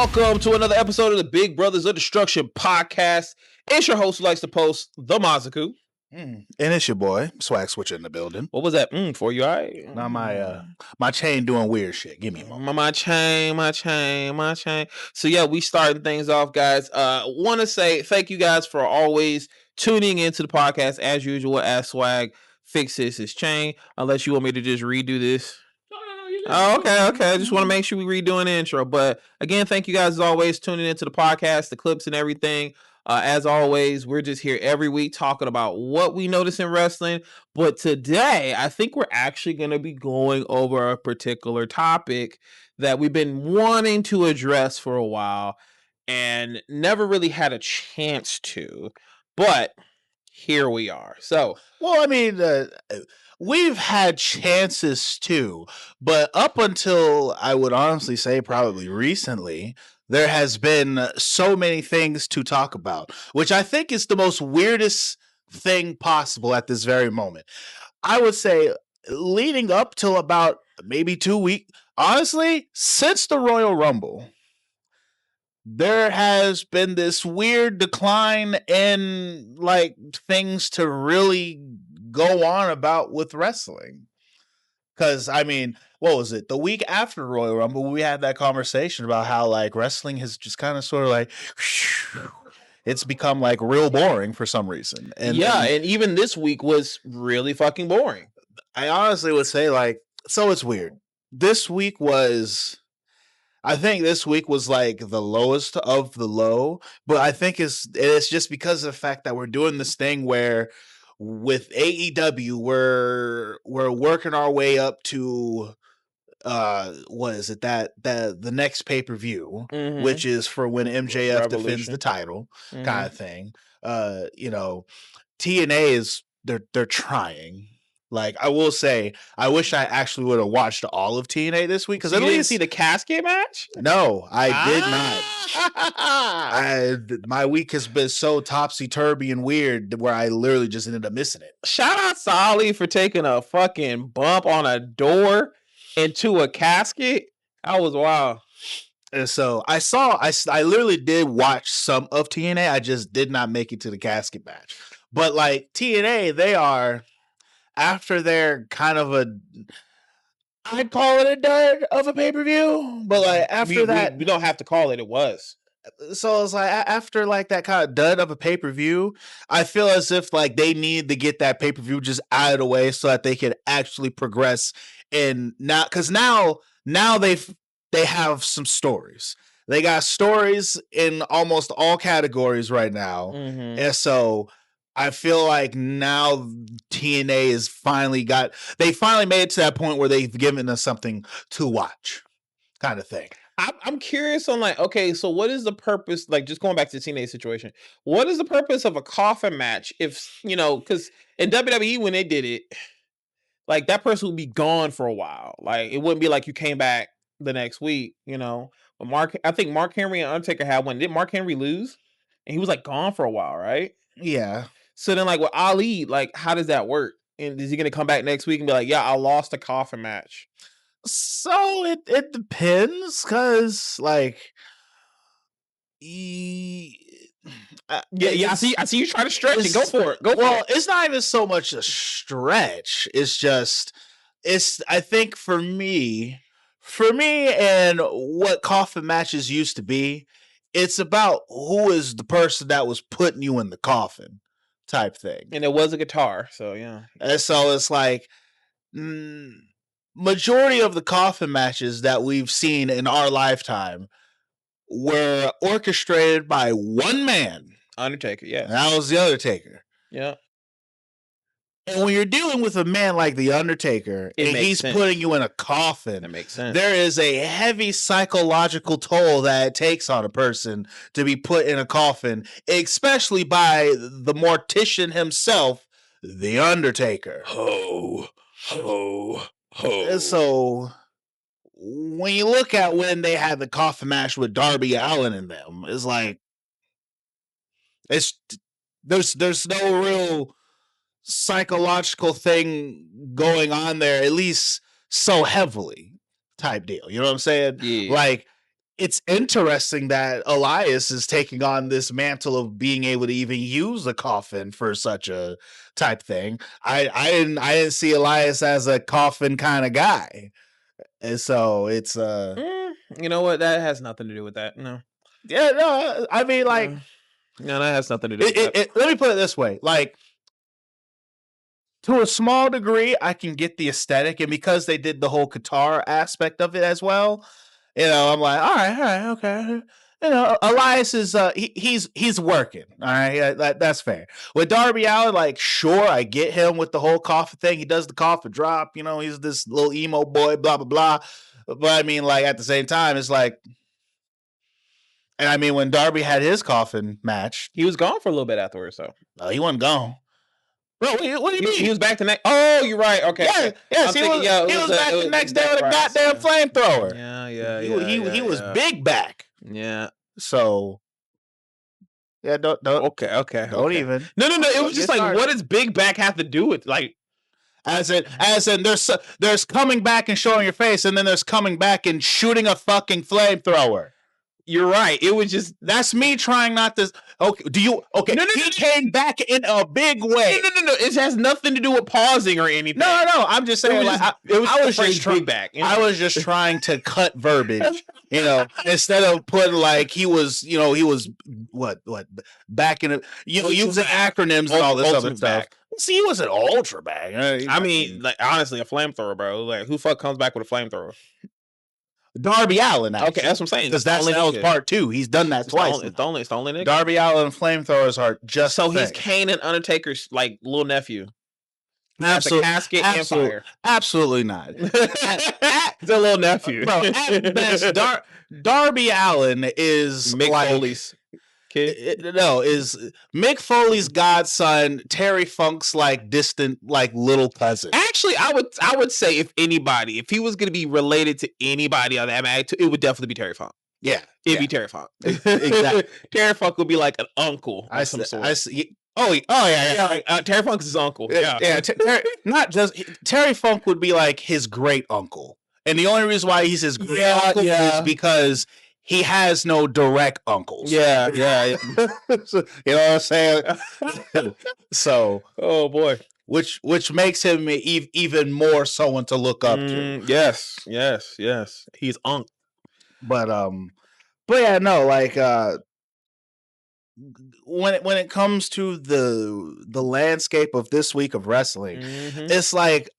Welcome to another episode of the Big Brothers of Destruction podcast. It's your host who likes to post, the Mazaku. And it's your boy, Swag Switcher in the building. What was that for you, all right? Now my chain doing weird shit. Give me a moment. My chain. So yeah, we starting things off, guys. Want to say thank you guys for always tuning into the podcast as usual as Swag fixes his chain. Unless you want me to just redo this. Oh, okay. I just want to make sure we redoing the intro. But again, thank you guys as always tuning into the podcast, the clips and everything. As always, we're just here every week talking about what we notice in wrestling. But today, I think we're actually going to be going over a particular topic that we've been wanting to address for a while and never really had a chance to. But here we are. So, well, I mean, we've had chances too, but up until I would honestly say probably recently, there has been so many things to talk about, which I think is the most weirdest thing possible at this very moment. I would say leading up till about maybe 2 weeks, honestly, since the Royal Rumble, there has been this weird decline in like things to really go on about with wrestling. Because, I mean, what was it? The week after Royal Rumble, we had that conversation about how like wrestling has just kind of sort of like, it's become like real boring for some reason. And even this week was really fucking boring. I honestly would say like, so it's weird. I think this week was like the lowest of the low, but I think it's just because of the fact that we're doing this thing where with AEW, we're working our way up to what is it the next pay-per-view, which is for when MJF defends the title, kind of thing. TNA is they're trying. Like, I will say, I wish I actually would have watched all of TNA this week. Because you didn't see the casket match? No, I did not. My week has been so topsy-turvy and weird where I literally just ended up missing it. Shout out Solly for taking a fucking bump on a door into a casket. That was wild. And so I literally did watch some of TNA. I just did not make it to the casket match. But like TNA, they are... After they're kind of I'd call it a dud of a pay-per-view, but like after that, we don't have to call it. It was. So it's like after like that kind of dud of a pay-per-view, I feel as if like they need to get that pay-per-view just out of the way so that they can actually progress. And now, because now they have some stories. They got stories in almost all categories right now, and so. I feel like now TNA is finally made it to that point where they've given us something to watch, kind of thing. I'm curious on like, okay, so what is the purpose? Like, just going back to the TNA situation, what is the purpose of a coffin match? If because in WWE when they did it, like that person would be gone for a while. Like it wouldn't be like you came back the next week, But I think Mark Henry and Undertaker had one. Did Mark Henry lose? And he was like gone for a while, right? Yeah. So then, like with Ali, like how does that work? And is he gonna come back next week and be like, "Yeah, I lost a coffin match"? So it depends, cause like, I see you trying to stretch it. Go for it. It's not even so much a stretch. It's just I think for me, and what coffin matches used to be, it's about who is the person that was putting you in the coffin. Type thing. And it was a guitar, so yeah. And so it's like majority of the coffin matches that we've seen in our lifetime were orchestrated by one man. Undertaker, yeah. And that was the Undertaker. Yeah. And when you're dealing with a man like the Undertaker, and he's putting you in a coffin, that makes sense. There is a heavy psychological toll that it takes on a person to be put in a coffin, especially by the mortician himself, the Undertaker. Ho, ho, ho. And so when you look at when they had the coffin match with Darby Allin in them, it's like there's no real psychological thing going on there, at least so heavily type deal. You know what I'm saying? Yeah. Like it's interesting that Elias is taking on this mantle of being able to even use a Coffin for such a type thing. I didn't see Elias as a Coffin kind of guy. And so it's you know what? That has nothing to do with that. No. Yeah, no, I mean, like, no, that has nothing to do with that. Let me put it this way. Like, to a small degree, I can get the aesthetic, and because they did the whole Qatar aspect of it as well, you know, I'm like, all right, okay. You know, Elias is he's working. All right, that's fair. With Darby Allin, like, sure, I get him with the whole coffin thing. He does the coffin drop. You know, he's this little emo boy, blah blah blah. But I mean, like, at the same time, it's like, and I mean, when Darby had his coffin match, he was gone for a little bit afterwards. So he wasn't gone. Bro, what do you mean? He was back the next. Oh, you're right. Okay. Yes, he was back the next day with a goddamn flamethrower. Yeah. He was big back. Yeah. So, yeah, don't. Okay. Don't even. No. It was just like, what does big back have to do with, like? As in, there's coming back and showing your face, and then there's coming back and shooting a fucking flamethrower. You're right. It was just, that's me trying not to. Okay, No, he came back in a big way. No. It has nothing to do with pausing or anything. No. I'm just saying, I was just trying to cut verbiage, you know, instead of putting like he was what back in it, using acronyms and all this other stuff. See, he wasn't ultra back. I mean, like, honestly, a flamethrower, bro. Like, who fuck comes back with a flamethrower? Darby Allin. Actually. Okay, that's what I'm saying. Because that was part 2. He's done that twice. It's the only nigga. Darby Allin and flamethrowers are just so he's Kane and Undertaker's like little nephew. Absolutely, casket and fire. Absolutely not. He's a little nephew, bro. At best, Darby Allin is Mick Foley's kid. Is Mick Foley's godson, Terry Funk's like distant, like little cousin. Actually, I would say if he was going to be related to anybody on that match, it would definitely be Terry Funk. Yeah, it'd be Terry Funk. Exactly. Terry Funk would be like an uncle of some sort. Yeah. Terry Funk's his uncle. Yeah. Not just Terry Funk would be like his great uncle, and the only reason why he's his great uncle is because he has no direct uncles. Yeah. You know what I'm saying? So, oh boy, which makes him even more someone to look up to. Yes. He's unc. But yeah, no, like when it comes to the landscape of this week of wrestling, it's like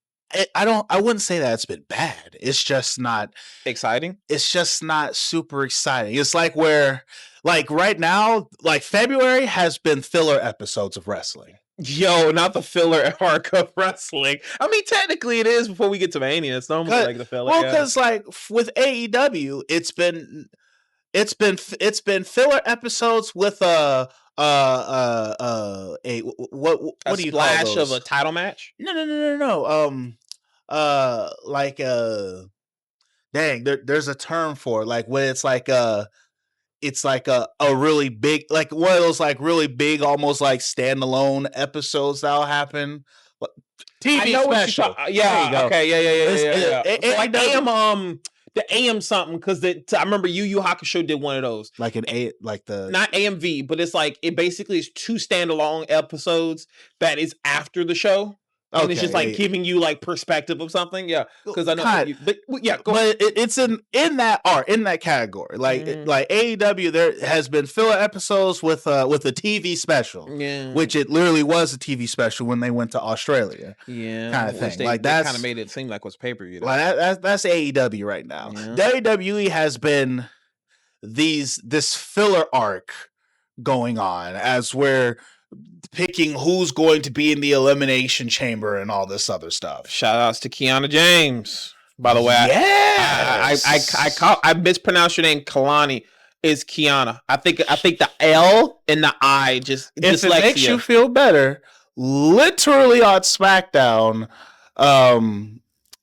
I wouldn't say that it's been bad. It's just not exciting. It's just not super exciting. It's like where, like right now, like February has been filler episodes of wrestling. Yo, not the filler arc of wrestling. I mean, technically it is before we get to Mania. It's almost like the filler. Well, because like with AEW, it's been filler episolike what do you call those? Of a title match? No. Dang, there's a term for it, like when it's like a really big, like one of those like really big, almost like standalone episodes that'll happen. TV special. Yeah. Okay. Yeah. Like the AM something, because I remember Yu Yu Hakusho did one of those. Like not AMV, but it's like it basically is 2 standalone episodes that is after the show. And it's just like giving you like perspective of something, because I know. But it's in that category. Like like AEW, there has been filler episodes with a TV special, which it literally was a TV special when they went to Australia, kind of thing. Like that kind of made it seem like it was pay-per-view. Like that's AEW right now. WWE has been this filler arc going on as we're picking who's going to be in the elimination chamber and all this other stuff. Shout outs to Kiana James, by the way. I mispronounced your name. Kalani is Kiana. I think the L and the I just if dyslexia. It makes you feel better, literally on SmackDown,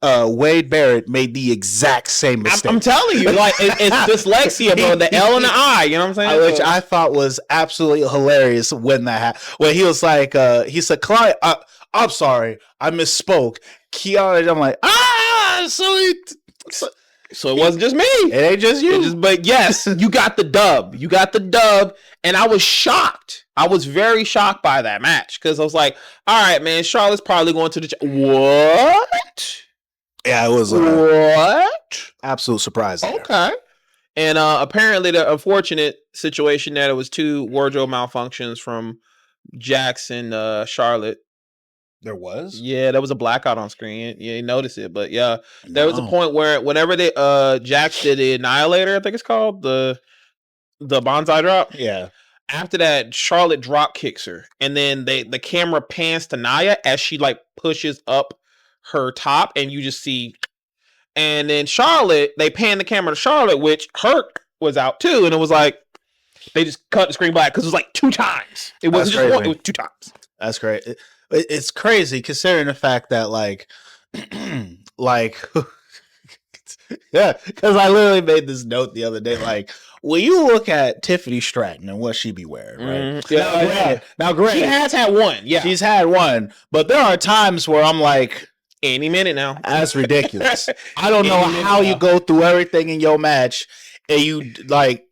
Wade Barrett made the exact same mistake. I'm telling you, like it's dyslexia, bro. The L and the I, you know what I'm saying? Which I thought was absolutely hilarious when that happened. When he was like, he said, "Clyde, I'm sorry, I misspoke." Kiana, I'm like, So it wasn't just me. It ain't just you. But yes, you got the dub. You got the dub. And I was shocked. I was very shocked by that match because I was like, all right, man, Charlotte's probably going to the... What? Yeah, it was what? Absolute surprise there. Okay. And apparently the unfortunate situation that it was 2 wardrobe malfunctions from Jackson, Charlotte. There was? Yeah, there was a blackout on screen. You didn't notice it, but yeah. There was a point where whenever they Jax did the Annihilator, I think it's called, the bonsai drop. Yeah. After that, Charlotte drop kicks her. And then the camera pans to Nia as she like pushes up her top, and you just see. And then Charlotte, they pan the camera to Charlotte, which Herc was out too, and it was like they just cut the screen black because it was like 2 times. It wasn't just one; it was 2 times. That's great. It's crazy considering the fact that like, yeah, because I literally made this note the other day. Like, when you look at Tiffany Stratton and what she be wearing, right? Yeah. Now, granted, she has had one. Yeah, she's had one, but there are times where I'm like, any minute now. That's ridiculous. I don't know how you go through everything in your match and you like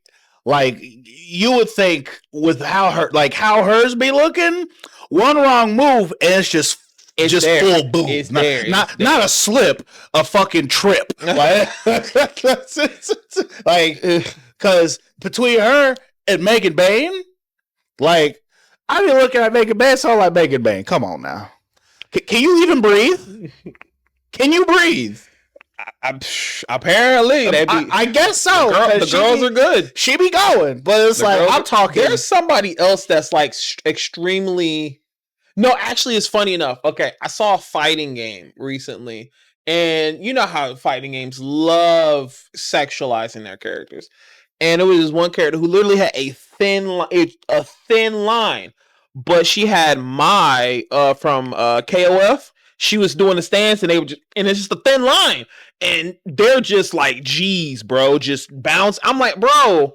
you would think with how hers be looking, one wrong move and it's just there. Full boom. It's not a slip, a fucking trip. Like, because between her and Megan Bain, like, I be looking at Megan Bain, so I'm like, Megan Bain, come on now. Can you even breathe? Can you breathe? Apparently, I guess so. The girls are good. She be going, but it's like I'm talking. There's somebody else that's like extremely. No, actually, it's funny enough. Okay, I saw a fighting game recently, and you know how fighting games love sexualizing their characters. And it was this one character who literally had a thin line. But she had Mai from KOF. She was doing the stance, and and it's just a thin line, and they're just like, "Geez, bro, just bounce." I'm like, "Bro,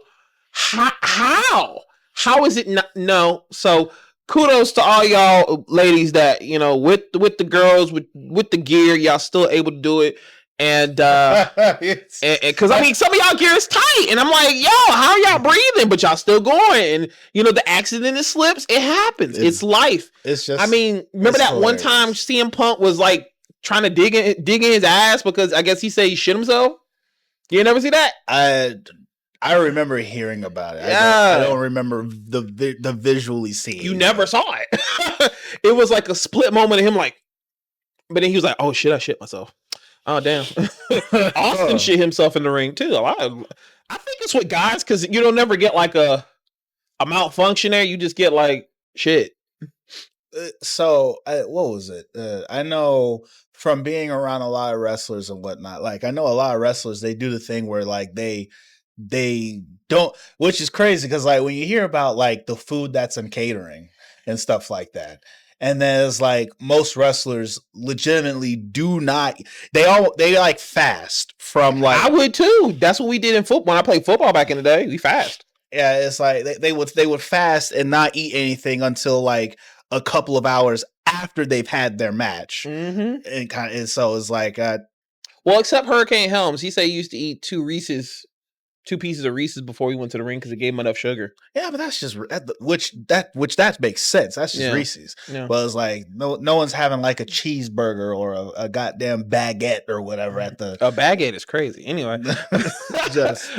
how is it not?" No, so kudos to all y'all ladies that with the girls with the gear, y'all still able to do it. And because I mean, some of y'all gear is tight, and I'm like, yo, how y'all breathing? But y'all still going, and the accident and slips, it happens. It's life. It's just. I mean, remember that hilarious. One time CM Punk was like trying to dig in his ass because I guess he said he shit himself. You never see that? I remember hearing about it. Yeah. I don't remember the visually seeing. You never saw it. It was like a split moment of him like, but then he was like, oh shit, I shit myself. Oh damn! Austin shit himself in the ring too. I think it's with guys because you don't never get like a malfunction there. You just get like shit. So what was it? I know from being around a lot of wrestlers and whatnot. Like I know a lot of wrestlers, they do the thing where like they don't, which is crazy because like when you hear about like the food that's in catering and stuff like that. And then it's like most wrestlers legitimately do not. They like fast from like. I would too. That's what we did in football. When I played football back in the day, we fast. Yeah, it's like they would fast and not eat anything until like a couple of hours after they've had their match. Mm-hmm. And so it's like, well, except Hurricane Helms, he said he used to eat 2 pieces of Reese's before he went to the ring because it gave him enough sugar. Yeah, but that's just which makes sense. That's just Reese's. Yeah. But it's like no one's having like a cheeseburger or a goddamn baguette or whatever at the. A baguette is crazy. Anyway, just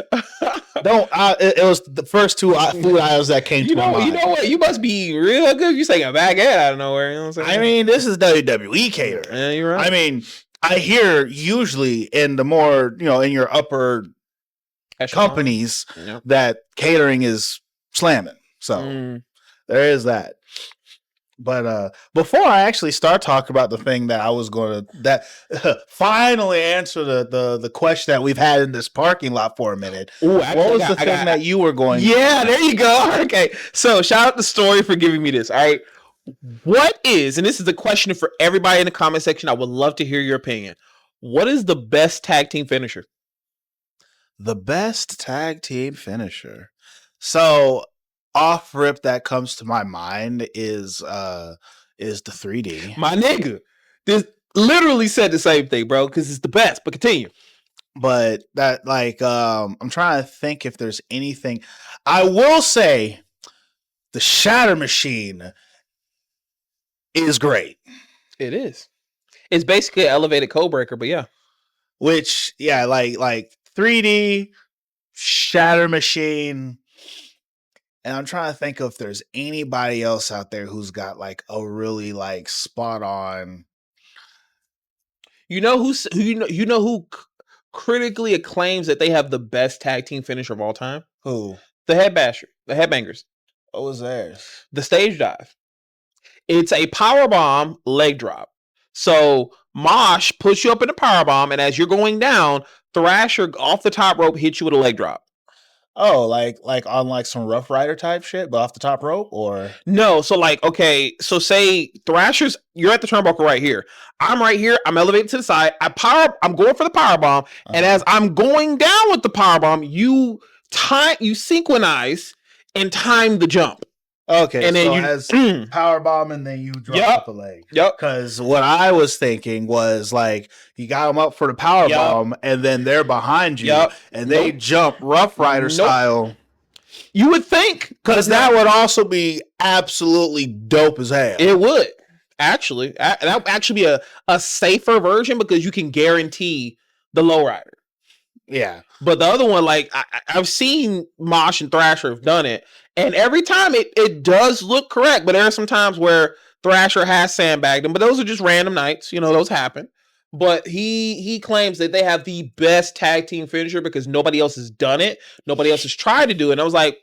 don't. It was the first 2 food items that came to my mind. You know what? You must be real good if you say a baguette out of nowhere. You know what I'm saying? I mean, this is WWE cater. Yeah, you're right. I mean, I hear usually in the more in your upper companies that catering is slamming. So there is that. But before I actually start talking about the thing that I was going to finally answer the question that we've had in this parking lot for a minute. Ooh, what was the thing that you were going Yeah, there you go. Okay. So shout out to Story for giving me this. All right. What is, and this is a question for everybody in the comment section. I would love to hear your opinion. What is the best tag team finisher? The best tag team finisher. So off rip that comes to my mind is the 3D. My nigga. This literally said the same thing, bro, because it's the best, but continue. But that I'm trying to think if there's anything. I will say the Shatter machine is great. It is. It's basically an elevated code breaker, but yeah. Which, yeah, like 3D Shatter machine. And I'm trying to think if there's anybody else out there who's got like a really like spot on. You know who critically acclaims that they have the best tag team finisher of all time? Who? The Headbangers. What was theirs? The stage dive. It's a power bomb leg drop. So Mosh puts you up in a power bomb, and as you're going down, Thrasher off the top rope hits you with a leg drop. Oh, like on like some Rough Rider type shit, but off the top rope, or no? So like, okay, so say Thrasher's, you're at the turnbuckle right here. I'm right here. I'm elevated to the side. I'm going for the power bomb, and as I'm going down with the power bomb, you synchronize and time the jump. Okay, and then so you as power bomb, and then you drop the leg. Yep. Because what I was thinking was like you got them up for the power bomb, and then they're behind you, and they jump Rough Rider style. You would think, because that would also be absolutely dope as hell. It would actually. That would actually be a safer version because you can guarantee the lowrider. Yeah, but the other one, like I've seen Mosh and Thrasher have done it, and every time it does look correct. But there are some times where Thrasher has sandbagged him, but those are just random nights. You know, those happen. But he claims that they have the best tag team finisher because nobody else has done it. Nobody else has tried to do it. And I was like,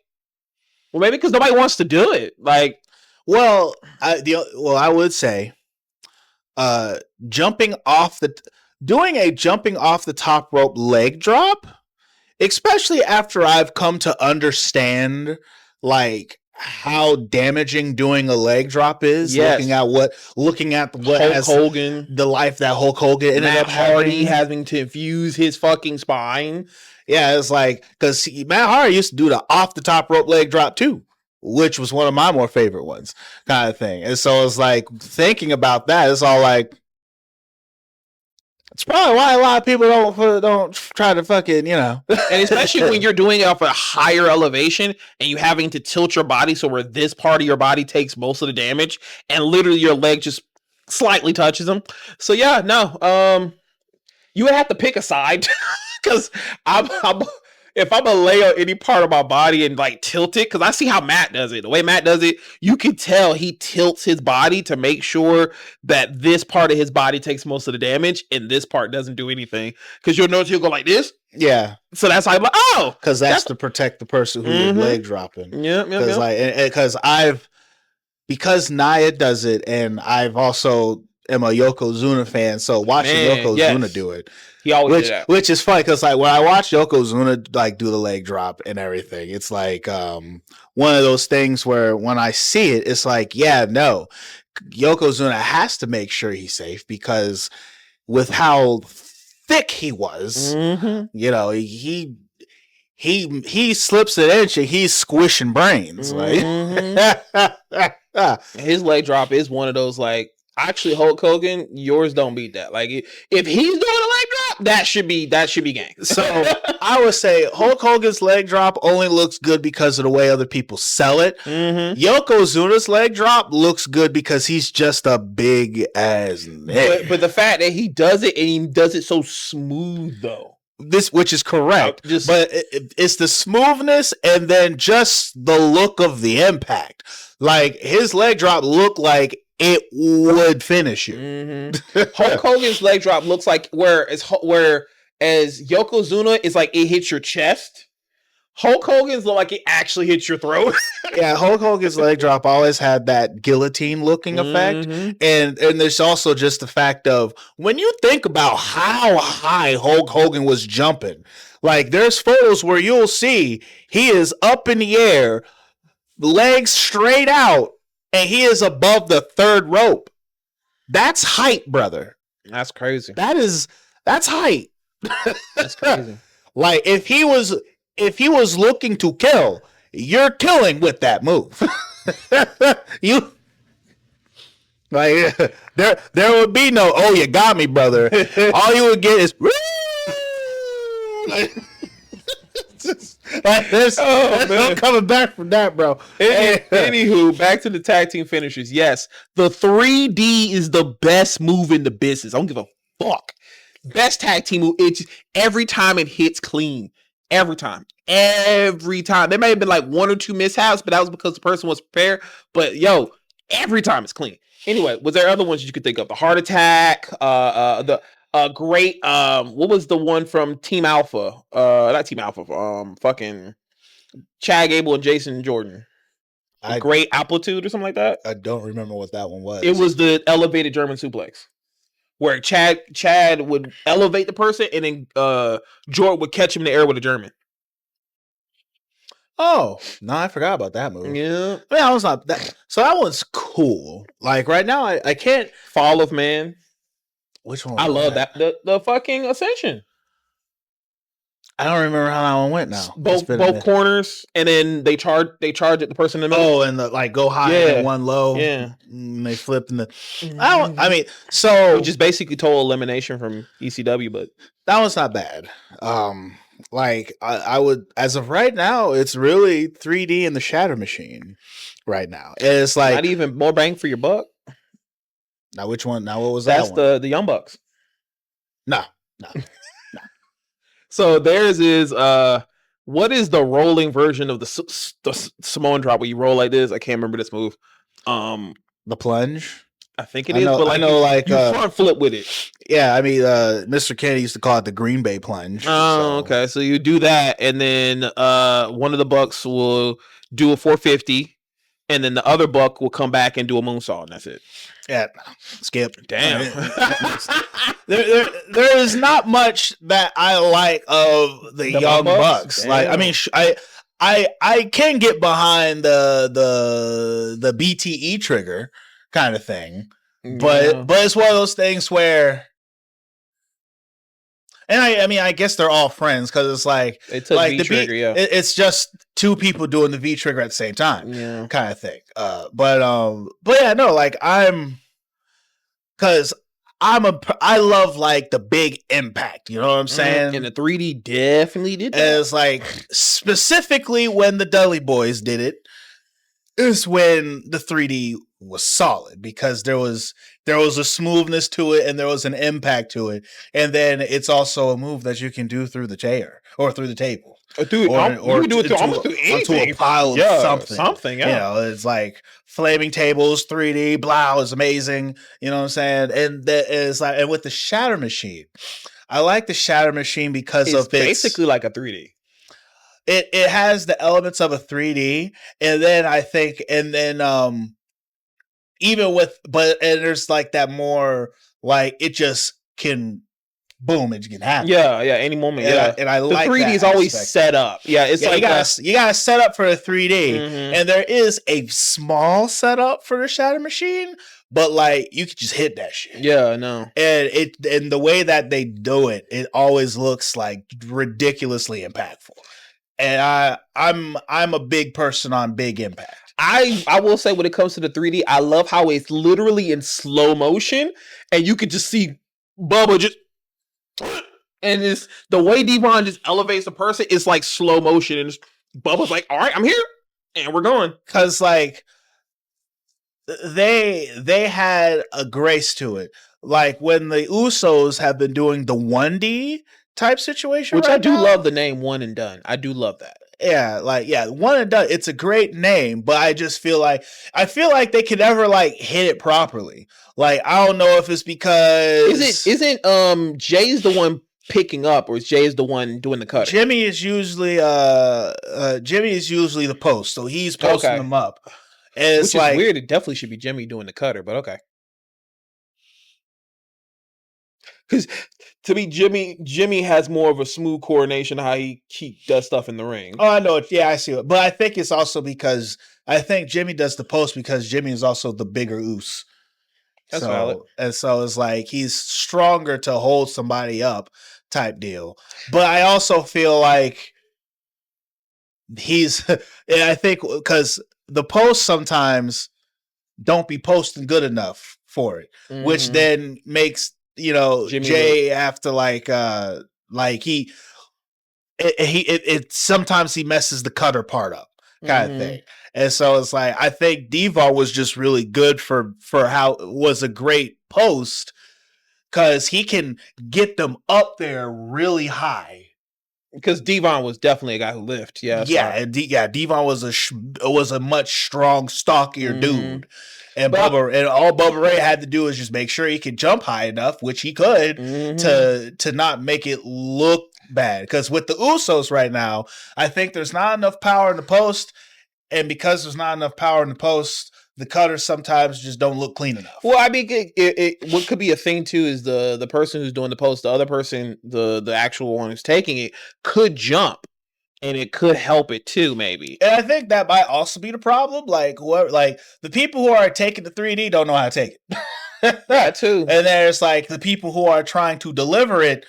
well, maybe because nobody wants to do it. Like, well, I would say, doing a jumping off the top rope leg drop, especially after I've come to understand like how damaging doing a leg drop is. Yes. Looking at what Hulk Hogan, the life that Hulk Hogan ended up having to infuse his fucking spine. Yeah, it's like because Matt Hardy used to do the off the top rope leg drop too, which was one of my more favorite ones, kind of thing. And so it's like thinking about that, it's all like. It's probably why a lot of people don't try to fucking, you know. And especially when you're doing it off a higher elevation and you having to tilt your body so where this part of your body takes most of the damage and literally your leg just slightly touches them. So yeah, no. You would have to pick a side because if I'm gonna lay on any part of my body and like tilt it, because I see how Matt does it. The way Matt does it, you can tell he tilts his body to make sure that this part of his body takes most of the damage and this part doesn't do anything. Because you'll notice he'll go like this. Yeah. So that's how I'm like, oh, because that's to protect the person who you're leg dropping. Yeah. Because because Nia does it, and I've also am a Yokozuna fan, so watching Yokozuna do it. He always did that. Which is funny because like when I watch Yokozuna like do the leg drop and everything, it's like one of those things where when I see it, it's like, yeah, no, Yokozuna has to make sure he's safe because with how thick he was, you know, he slips an inch and he's squishing brains. Like his leg drop is one of those like. Actually, Hulk Hogan, yours don't beat that. Like, if he's doing a leg drop, that should be gang. So I would say Hulk Hogan's leg drop only looks good because of the way other people sell it. Yokozuna's leg drop looks good because he's just a big ass nigga. But the fact that he does it and he does it so smooth though. Which is correct, but it's the smoothness and then just the look of the impact. Like his leg drop looked like it would finish you. Hulk Hogan's leg drop looks like whereas Yokozuna is like it hits your chest. Hulk Hogan's look like it actually hits your throat. Yeah, Hulk Hogan's leg drop always had that guillotine looking effect. And there's also just the fact of when you think about how high Hulk Hogan was jumping, like there's photos where you'll see he is up in the air, legs straight out, and he is above the third rope. That's height, brother. That's crazy. That's height. That's crazy. Like if he was looking to kill, you're killing with that move. You like there would be no, oh, you got me, brother. All you would get is There's no coming back from that, bro. Anywho, back to the tag team finishers. Yes, the 3D is the best move in the business. I don't give a fuck. Best tag team move. It's every time it hits clean. Every time. There may have been like one or two mishaps, but that was because the person was prepared. But yo, every time it's clean. Anyway, was there other ones you could think of? The heart attack, the great what was the one from Team Alpha? Not Team Alpha, fucking Chad Gable and Jason Jordan. Great Amplitude or something like that. I don't remember what that one was. It was the elevated German suplex, where Chad would elevate the person and then Jordan would catch him in the air with a German. Oh, no, I forgot about that move. Yeah. I mean, I was not that. So that one's cool. Like right now, I can't. Fall of Man. Which one? I love that. The fucking Ascension. I don't remember how that one went now. Both corners, and then they charge at the person in the middle. Oh, and the like go high and one low. Yeah. And they flip in the. I mean, so which is basically total elimination from ECW, but that was not bad. Like I would, as of right now, it's really 3D in the Shatter Machine. Right now, it's like not even more bang for your buck. Now, which one? Now, what was that? That's the Young Bucks. No. So theirs is what is the rolling version of the Samoan drop where you roll like this? I can't remember this move. The plunge. I think it is. But like, you front flip with it. Yeah, I mean, Mr. Kennedy used to call it the Green Bay plunge. Oh, okay. So you do that, and then one of the Bucks will do a 450, and then the other Buck will come back and do a moonsault, and that's it. Yeah, skip. Damn. There is not much that I like of the Young Bucks. Damn. Like, I mean, I can get behind the BTE trigger kind of thing, but it's one of those things where, and I mean, I guess they're all friends because it's like the V-trigger, it's just two people doing the V trigger at the same time, kind of thing. But yeah, no, like I love like the big impact, you know what I'm saying? And the 3D definitely did that. It's like specifically when the Dudley Boys did it is when the 3D was solid because there was a smoothness to it and there was an impact to it, and then it's also a move that you can do through the chair or through the table. Dude, or you can do it almost through anything. Onto a pile of something. Yeah. You know, it's like flaming tables, 3D, blah, is amazing. You know what I'm saying? And that is like, and with the Shatter Machine, I like the Shatter Machine because it's basically like a 3D. It has the elements of a 3D, and then I think, and then even with, and there's like that more like it just can. Boom! It can happen. Yeah, any moment. And I like the 3D is always set up. Yeah, it's like you gotta set up for a 3D, and there is a small setup for the Shatter Machine, but like you could just hit that shit. Yeah, I know. And the way that they do it, it always looks like ridiculously impactful. And I'm a big person on big impact. I will say when it comes to the 3D, I love how it's literally in slow motion, and you could just see Bubba just. And it's the way Devon just elevates the person. It's like slow motion, and Bubba's like, "All right, I'm here, and we're going." Because like they had a grace to it. Like when the Usos have been doing the 1D type situation, which right I do now. love the name One and Done. I do love that. Yeah, One and Done. It's a great name, but I just feel like they could never like hit it properly. Like I don't know if it's because isn't Jay's the one picking up, or is Jay's the one doing the cutting? Jimmy is usually the post, so he's posting them up. And it's which like is weird. It definitely should be Jimmy doing the cutter, but okay. Because to me, Jimmy has more of a smooth coordination how he does stuff in the ring. Oh, I know it. Yeah, I see it. But I think it's also because I think Jimmy does the post because Jimmy is also the bigger oos. That's valid. And so it's like he's stronger to hold somebody up type deal. But I also feel like I think because the posts sometimes don't be posting good enough for it, which then makes, Jimmy Jay have to sometimes he messes the cutter part up, kind of Mhm. thing. And so it's like I think Devon was just really good for how it was a great post because he can get them up there really high. Because Devon was definitely a guy who lived. Yeah, that's right. Devon was a much strong, stockier dude, and But- all Bubba Ray had to do is just make sure he could jump high enough, which he could, to not make it look bad. Because with the Usos right now, I think there's not enough power in the post, and because there's not enough power in the post, the cutters sometimes just don't look clean enough. Well, I mean, what could be a thing too is the person who's doing the post, the other person, the actual one who's taking it, could jump, and it could help it too, maybe. And I think that might also be the problem. Like the people who are taking the 3D don't know how to take it. That too. And there's like the people who are trying to deliver it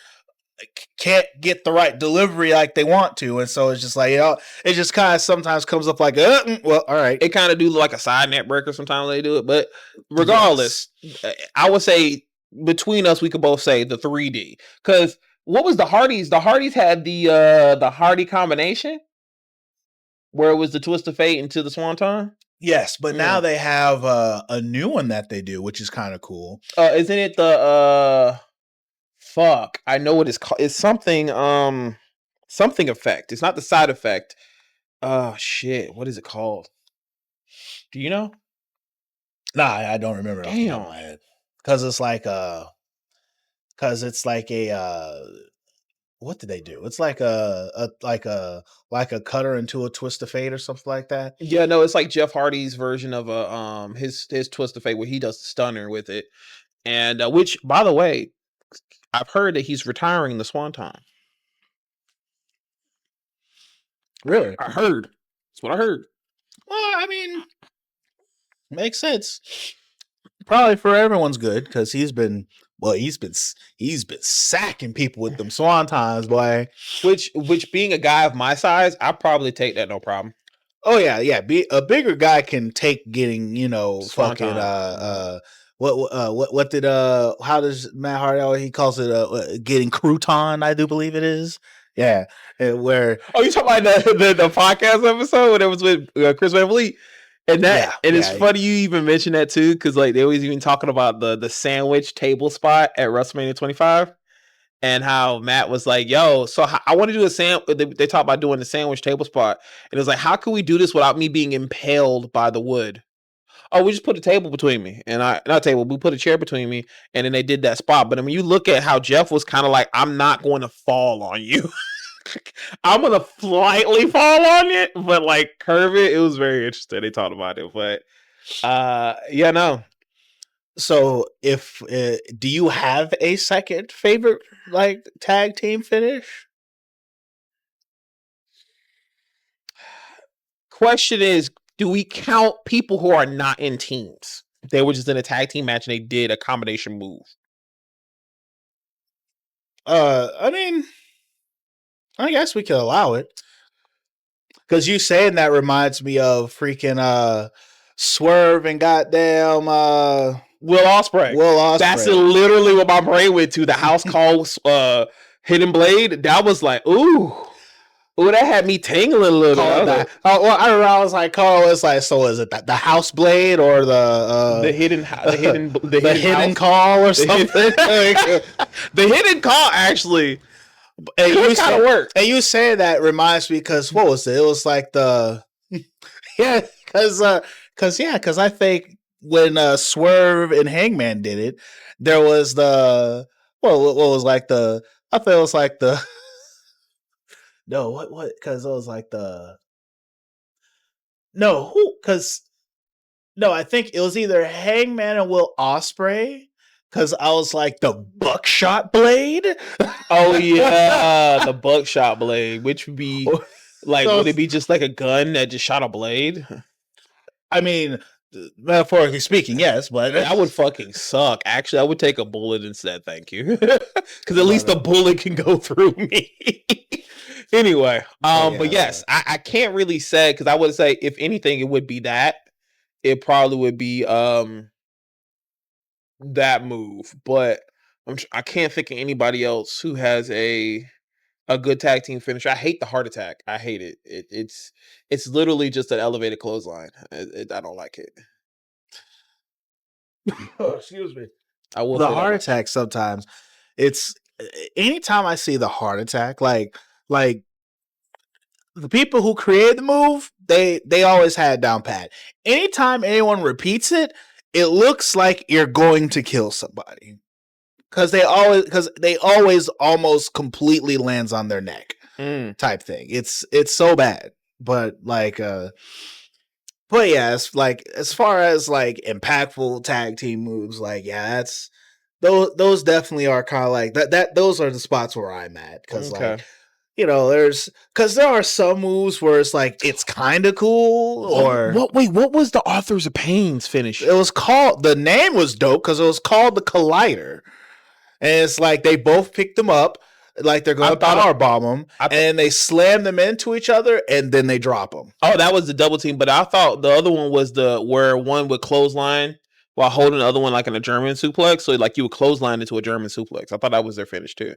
can't get the right delivery like they want to, and so it's just like, it just kind of sometimes comes up like, well, all right. It kind of do like a side net breaker sometimes they do it, but regardless, I would say between us we could both say the 3D, because what was the Hardys? The Hardys had the Hardy combination where it was the twist of fate into the Swanton. Yes, but now they have a new one that they do, which is kind of cool. Isn't it the fuck? I know what it's called. It's something something effect. It's not the side effect. Oh shit! What is it called? Do you know? Nah, I don't remember. Off the top of my head. Because it's like what did they do? It's like a cutter into a twist of fate or something like that. Yeah, no, it's like Jeff Hardy's version of a his twist of fate where he does the stunner with it, and which, by the way, I've heard that he's retiring the Swanton. Really? I heard. That's what I heard. Well, I mean, makes sense. Probably for everyone's good because he's been sacking people with them Swantons, boy. Which being a guy of my size, I probably take that no problem. Oh yeah. A bigger guy can take getting Swanton. fucking what did how does Matt Hardy, he calls it getting crouton, I do believe it is. Yeah, where you talking about the podcast episode when it was with Chris Van Vliet, and it's funny you even mentioned that too, because like they always even talking about the sandwich table spot at WrestleMania 25, and how Matt was like, "Yo, so I want to do a They talk about doing the sandwich table spot, and it was like, how can we do this without me being impaled by the wood? Oh, we just put a table between me, and we put a chair between me, and then they did that spot. But I mean, you look at how Jeff was kind of like, I'm not going to fall on you. I'm going to slightly fall on it, but like curve it. It was very interesting. They talked about it, but yeah, no. So if do you have a second favorite like tag team finish? Question is, do we count people who are not in teams? They were just in a tag team match and they did a combination move. I mean, I guess we could allow it. Because you saying that reminds me of freaking Swerve and goddamn Will Ospreay. That's literally what my brain went to. The house call Hidden Blade. That was like, ooh, that had me tingling a little bit. I remember I was like, Carl was like, so is it the house blade or the hidden call or something? The hidden call actually. And you kind of work. And you say that reminds me because what was it? It was like because I think when Swerve and Hangman did it, there was what was like I thought it was like no, what? Because it was like I think it was either Hangman and Will Ospreay. Because I was like, the buckshot blade? Oh, yeah, the buckshot blade, which would be like, would it be just like a gun that just shot a blade? I mean, metaphorically speaking, yes, but that would fucking suck. Actually, I would take a bullet instead, thank you. Because at least the bullet can go through me. Anyway, but yes, I can't really say, because I would say, if anything, it would be that. It probably would be that move, but I can't think of anybody else who has a a good tag team finisher. I hate the heart attack. I hate it. It's literally just an elevated clothesline. I don't like it. Oh, excuse me. I will The say heart that attack sometimes it's anytime I see the heart attack, like the people who created the move, they always had it down pat. Anytime anyone repeats it, it looks like you're going to kill somebody. Because they always almost completely lands on their neck type thing. It's so bad. But but yeah, it's like as far as like impactful tag team moves, like that's those definitely are kind of like that those are the spots where I'm at. Because like because there are some moves where it's like it's kind of cool or what was the Authors of Pain's finish? It was called, the name was dope because it was called the Collider. And it's like they both picked them up, like they're going to powerbomb them, and they slam them into each other, and then they drop them. Oh, that was the double team, but I thought the other one was where one would clothesline while holding the other one like in a German suplex. So like you would clothesline into a German suplex. I thought that was their finish too.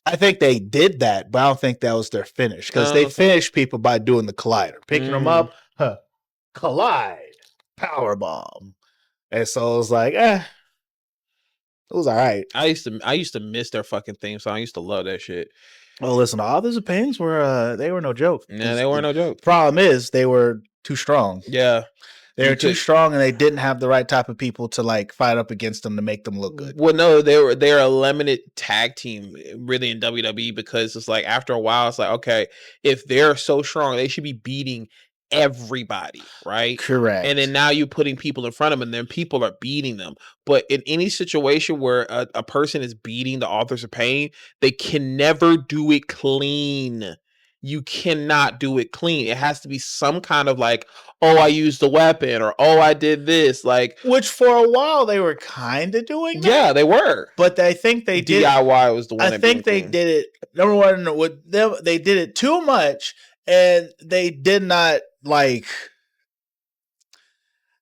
I think they did that, but I don't think that was their finish because they finished people by doing the Collider, picking them up, collide, powerbomb, and so it was like, it was all right. I used to miss their fucking theme song. I used to love that shit. Well, listen, all those pains were they were no joke. Yeah, they were no joke. Problem is they were too strong. Yeah. They were too strong, and they didn't have the right type of people to like fight up against them to make them look good. Well, no, they're a limited tag team really in WWE because it's like after a while, it's like, okay, if they're so strong, they should be beating everybody, right? Correct. And then now you're putting people in front of them, and then people are beating them. But in any situation where a person is beating the Authors of Pain, they can never do it clean. You cannot do it clean. It has to be some kind of like, oh, I used the weapon, or oh, I did this, like which for a while they were kind of doing that. Yeah, they were. But I think they did DIY was the one. I think they did it. Number one, with them, they did it too much, and they did not like.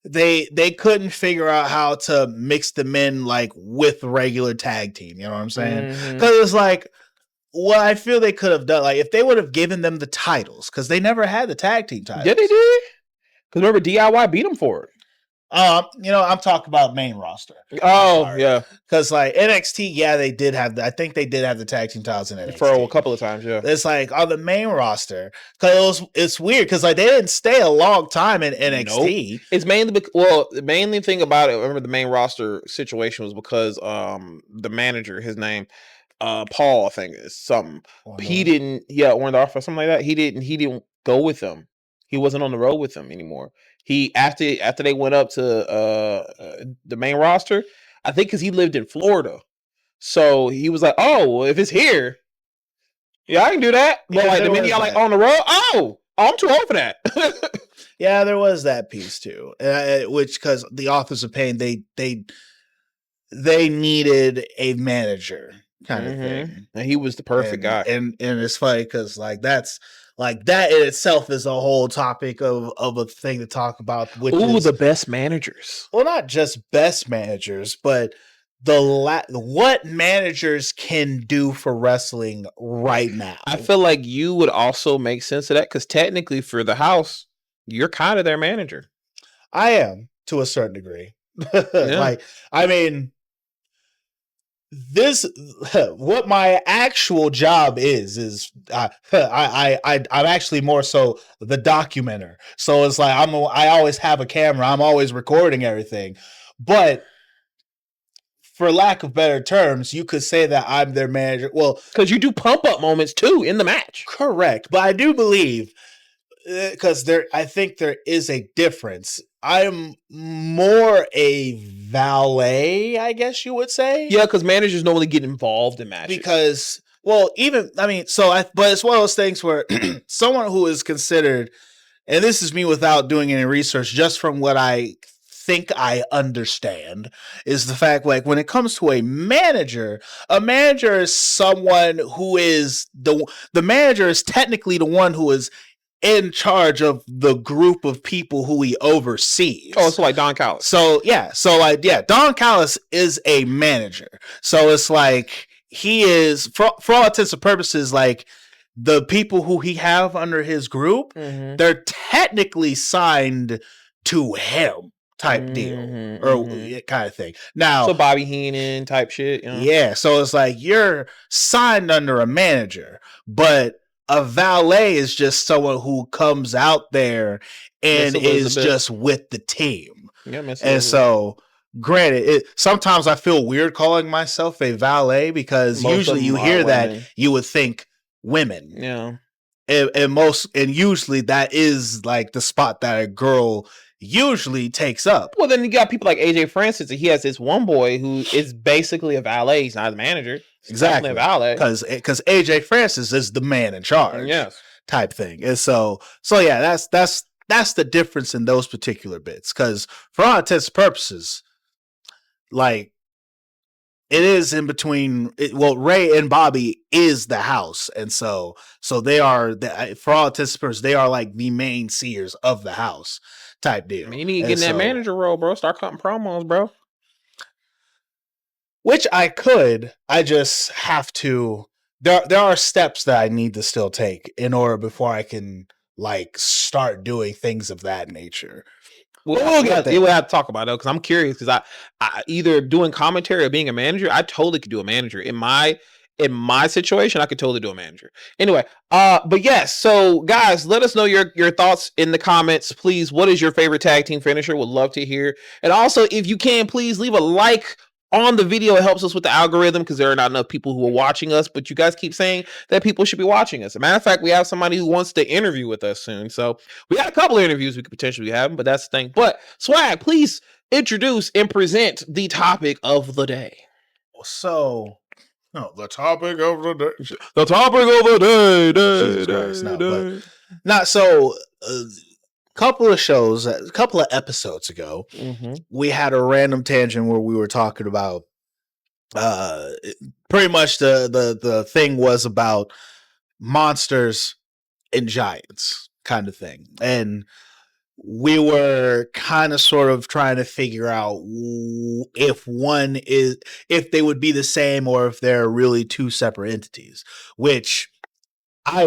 They couldn't figure out how to mix them in like with regular tag team. You know what I'm saying? Because it's like. What I feel they could have done, like if they would have given them the titles, because they never had the tag team titles. Yeah, they did. Because remember, DIY beat them for it. I'm talking about main roster. Oh, yeah. Because like NXT, yeah, they did have I think they did have the tag team titles in NXT for a couple of times. Yeah, it's like on the main roster because it's weird because like they didn't stay a long time in NXT. Nope. It's mainly the main thing about it. Remember, the main roster situation was because the manager, his name. Paul, I think is something. He didn't, or the offer, something like that. He didn't go with them. He wasn't on the road with them anymore. He after they went up to the main roster, I think because he lived in Florida, so he was like, oh, well, if it's here, yeah, I can do that. But like the minute y'all like on the road, I'm too old for that. Yeah, there was that piece too, which because the Authors of Pain, they needed a manager. Kind of thing, and he was the perfect guy. And it's funny because like that's like that in itself is a whole topic of a thing to talk about. Which is the best managers. Well, not just best managers, but what managers can do for wrestling right now. I feel like you would also make sense of that because technically, for the house, you're kind of their manager. I am to a certain degree. Like, I mean. This what my actual job is I'm actually more so the documenter. So it's like I always have a camera. I'm always recording everything. But for lack of better terms, you could say that I'm their manager. Well, because you do pump up moments too in the match. Correct. But I do believe because I think there is a difference. I'm more a valet, I guess you would say. Yeah, because managers normally get involved in matches. Because, well, but it's one of those things where someone who is considered, and this is me without doing any research, just from what I think I understand, is the fact like when it comes to a manager is someone who is the manager is technically the one who is in charge of the group of people who he oversees. Oh, so like Don Callis. So Don Callis is a manager. So it's like he is for all intents and purposes, like the people who he have under his group, they're technically signed to him type deal or kind of thing. Now, so Bobby Heenan type shit. You know? Yeah, so it's like you're signed under a manager, but a valet is just someone who comes out there and is just with the team. Yeah, Miss and Elizabeth. So, granted, sometimes I feel weird calling myself a valet because usually you hear that you would think women. Yeah. And usually that is like the spot that a girl usually takes up. Well, then you got people like AJ Francis, and he has this one boy who is basically a valet. He's not a manager. He's exactly, a valet because AJ Francis is the man in charge. Yes, type thing. And so yeah, that's the difference in those particular bits. Because for all intents and purposes, like it is in between. Ray and Bobby is the house, and so they are for all intents and purposes, they are like the main seers of the house type deal. I mean, you need to get in that manager role, bro. Start cutting promos, bro. Which I could. I just have to. There are steps that I need to still take in order before I can like start doing things of that nature. You would have to talk about it because I'm curious because I either doing commentary or being a manager, I totally could do a manager in my situation. I could totally do a manager anyway. But yes, so guys, let us know your thoughts in the comments, please. What is your favorite tag team finisher? Would love to hear. And also, if you can, please leave a like on the video. It helps us with the algorithm because there are not enough people who are watching us, but you guys keep saying that people should be watching us. As a matter of fact, we have somebody who wants to interview with us soon. So we got a couple of interviews we could potentially have, but that's the thing. But Swag, please introduce and present the topic of the day. So, the topic of the day. The topic of the day. Jesus Christ, not so. Couple of shows, a couple of episodes ago, we had a random tangent where we were talking about pretty much the thing was about monsters and giants kind of thing. And we were kind of sort of trying to figure out if they would be the same or if they're really two separate entities, which I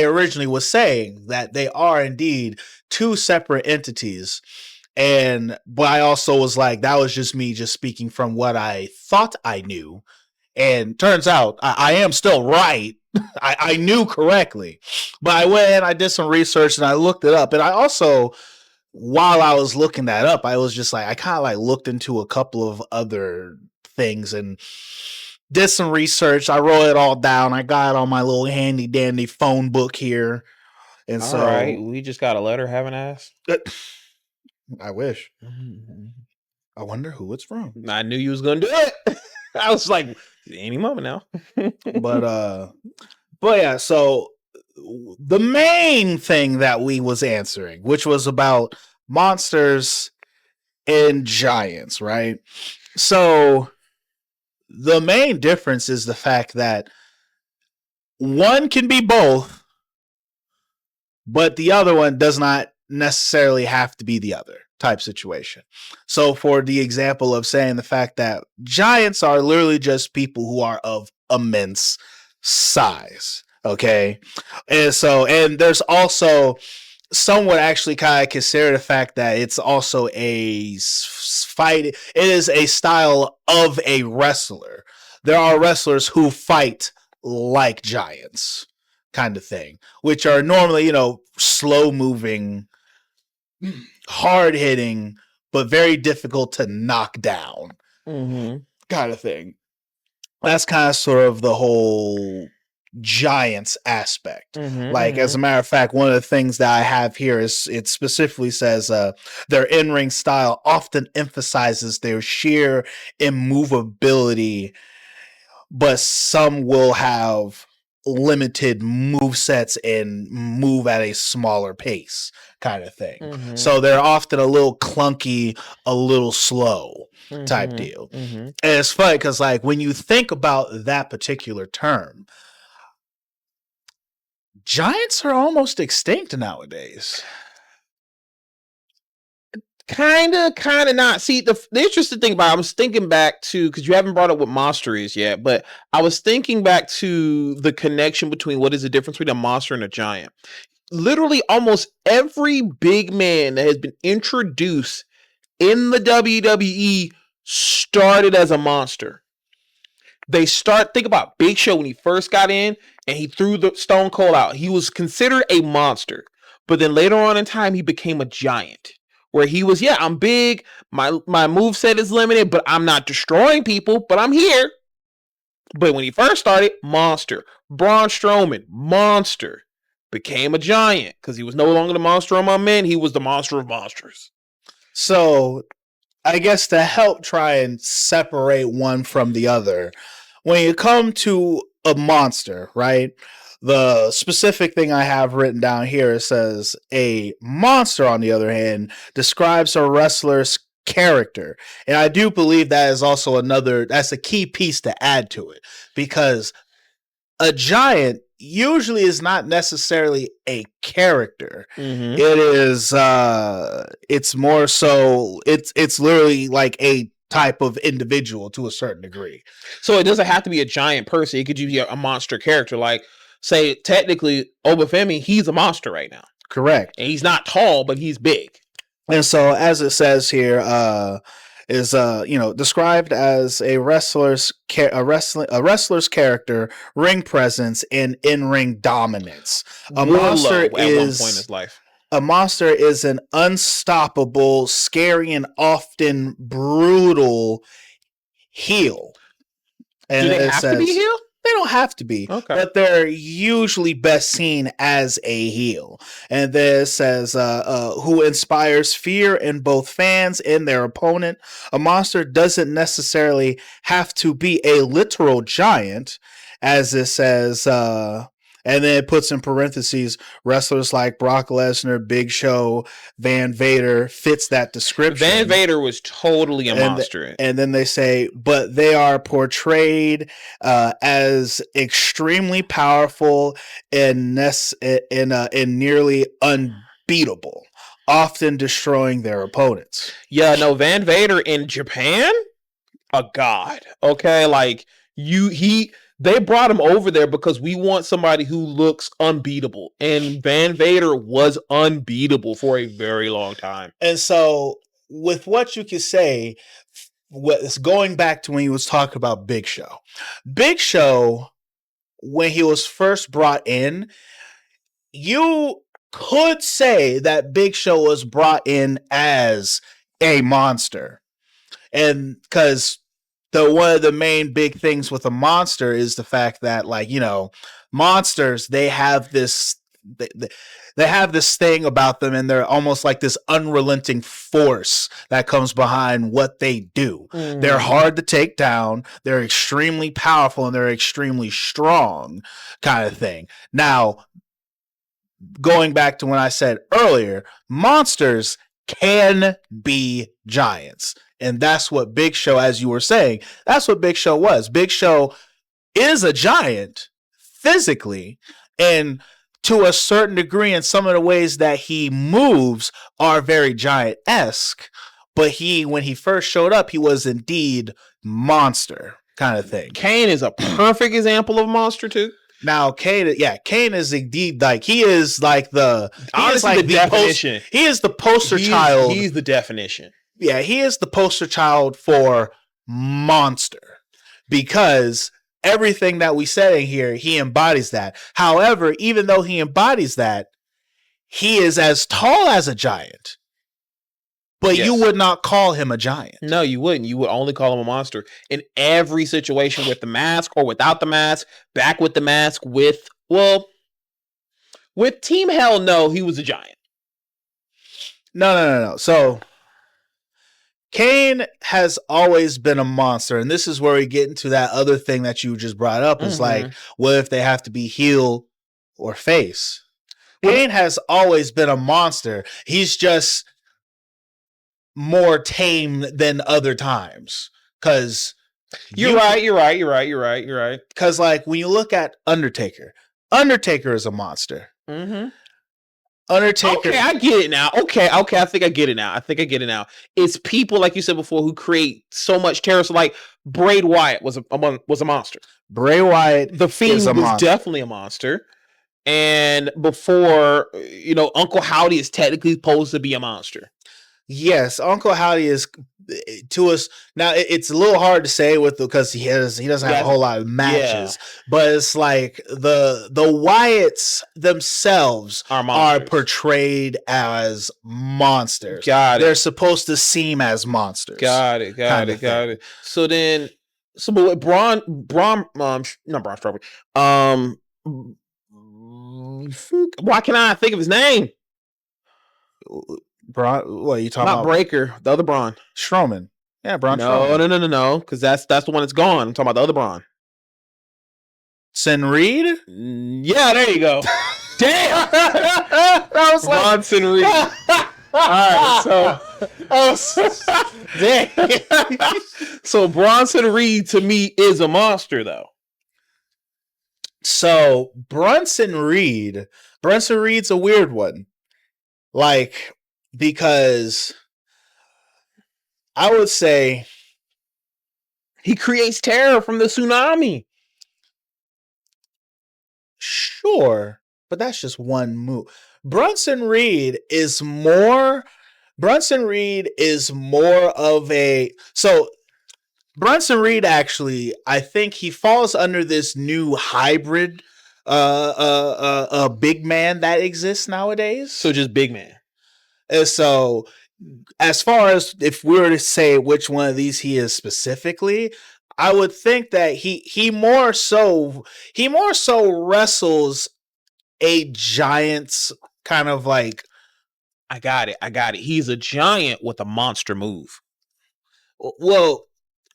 originally was saying that they are indeed two separate entities. But I also was like, that was just me just speaking from what I thought I knew. And turns out I am still right. I knew correctly, but I went and I did some research and I looked it up. And I also, while I was looking that up, I was just like, I kind of like looked into a couple of other things and did some research. I wrote it all down. I got it on my little handy dandy phone book here. And all right, we just got a letter, haven't asked. I wish. I wonder who it's from. I knew you was gonna do it. I was like, any moment now. but yeah, so the main thing that we was answering, which was about monsters and giants, right? So the main difference is the fact that one can be both, but the other one does not necessarily have to be the other type situation. So for the example of saying the fact that giants are literally just people who are of immense size. Okay. And there's also, some would actually kind of consider the fact that it's also a fight. It is a style of a wrestler. There are wrestlers who fight like giants kind of thing, which are normally, slow moving, hard hitting, but very difficult to knock down kind of thing. That's kind of sort of the whole giants aspect. As a matter of fact, one of the things that I have here is it specifically says their in-ring style often emphasizes their sheer immovability, but some will have limited move sets and move at a smaller pace kind of thing. So they're often a little clunky, a little slow type deal. And it's funny because when you think about that particular term, giants are almost extinct nowadays. Kind of not. See, the interesting thing about it, I was thinking back to, because you haven't brought up what monster is yet, but I was thinking back to the connection between what is the difference between a monster and a giant. Literally, almost every big man that has been introduced in the WWE started as a monster. Think about Big Show when he first got in and he threw the Stone Cold out. He was considered a monster, but then later on in time, he became a giant. Where he was, yeah, I'm big, my moveset is limited, but I'm not destroying people, but I'm here. But when he first started, monster. Braun Strowman, monster. Became a giant, because he was no longer the monster among men, he was the monster of monsters. So, I guess to help try and separate one from the other, when you come to a monster, right? The specific thing I have written down here says a monster, on the other hand, describes a wrestler's character. And I do believe that is also that's a key piece to add to it, because a giant usually is not necessarily a character. Mm-hmm. It is it's more so it's literally like a type of individual to a certain degree. So it doesn't have to be a giant person. It could be a monster character. Like, say, technically, Obafemi, he's a monster right now. Correct. And he's not tall, but he's big. And so, as it says here, is described as a wrestler's character, ring presence, and in-ring dominance. A monster at one point in his life. A monster is an unstoppable, scary, and often brutal heel. And do they have to be heel? They don't have to be, okay, but they're usually best seen as a heel. And then it says, who inspires fear in both fans and their opponent. A monster doesn't necessarily have to be a literal giant, as it says, and then it puts in parentheses, wrestlers like Brock Lesnar, Big Show, Van Vader fits that description. Van Vader was totally a monster. And then they say, but they are portrayed as extremely powerful and nearly unbeatable, often destroying their opponents. Yeah, no, Van Vader in Japan, a god. Okay, like they brought him over there because we want somebody who looks unbeatable. And Van Vader was unbeatable for a very long time. And so, with what you could say, going back to when he was talking about Big Show. Big Show, when he was first brought in, you could say that Big Show was brought in as a monster. And because one of the main big things with a monster is the fact that, like, monsters, they have this thing about them, and they're almost like this unrelenting force that comes behind what they do. They're hard to take down, they're extremely powerful, and they're extremely strong, kind of thing. Now, going back to when I said earlier, monsters can be giants. And that's what Big Show, as you were saying, that's what Big Show was. Big Show is a giant physically, and to a certain degree, in some of the ways that he moves are very giant-esque. But when he first showed up, he was indeed monster kind of thing. Kane is a perfect example of monster too. Now, Kane is indeed like he is like the definition. He is the poster child. He's the definition. Yeah, he is the poster child for monster, because everything that we said in here, he embodies that. However, even though he embodies that, he is as tall as a giant. But yes, you would not call him a giant. No, you wouldn't. You would only call him a monster in every situation, with the mask or without the mask, back with the mask, with Team Hell No, he was a giant. No. So Kane has always been a monster, and this is where we get into that other thing that you just brought up. It's like, what if they have to be heel or face? Kane has always been a monster. He's just more tame than other times. Because you're right. Because, like, when you look at Undertaker is a monster. Undertaker. Okay, I get it now. Okay, I think I get it now. It's people, like you said before, who create so much terror. So, like, Bray Wyatt was a monster. Bray Wyatt, The Fiend was definitely a monster. And before, Uncle Howdy is technically supposed to be a monster. Yes, Uncle Howdy is to us now. It's a little hard to say because he doesn't have a whole lot of matches, but it's like the Wyatts themselves are portrayed as monsters. They're supposed to seem as monsters. Got it. So but with Braun, not Braun Strowman. Why can I think of his name? Braun, what are you talking about? Not Breaker, the other Braun. Strowman. Yeah, Braun Strowman. No, because that's the one that's gone. I'm talking about the other Braun. Sin Reed? Yeah, there you go. Damn! That was like Bronson Reed. All right, so Bronson Reed to me is a monster, though. So Bronson Reed's a weird one. Like, because I would say he creates terror from the tsunami. Sure, but that's just one move. Bronson Reed is more of a Bronson Reed, actually, I think he falls under this new hybrid big man that exists nowadays. So just big man. So as far as if we were to say which one of these he is specifically, I would think that he more so wrestles a giant's kind of like. I got it. He's a giant with a monster move. Well,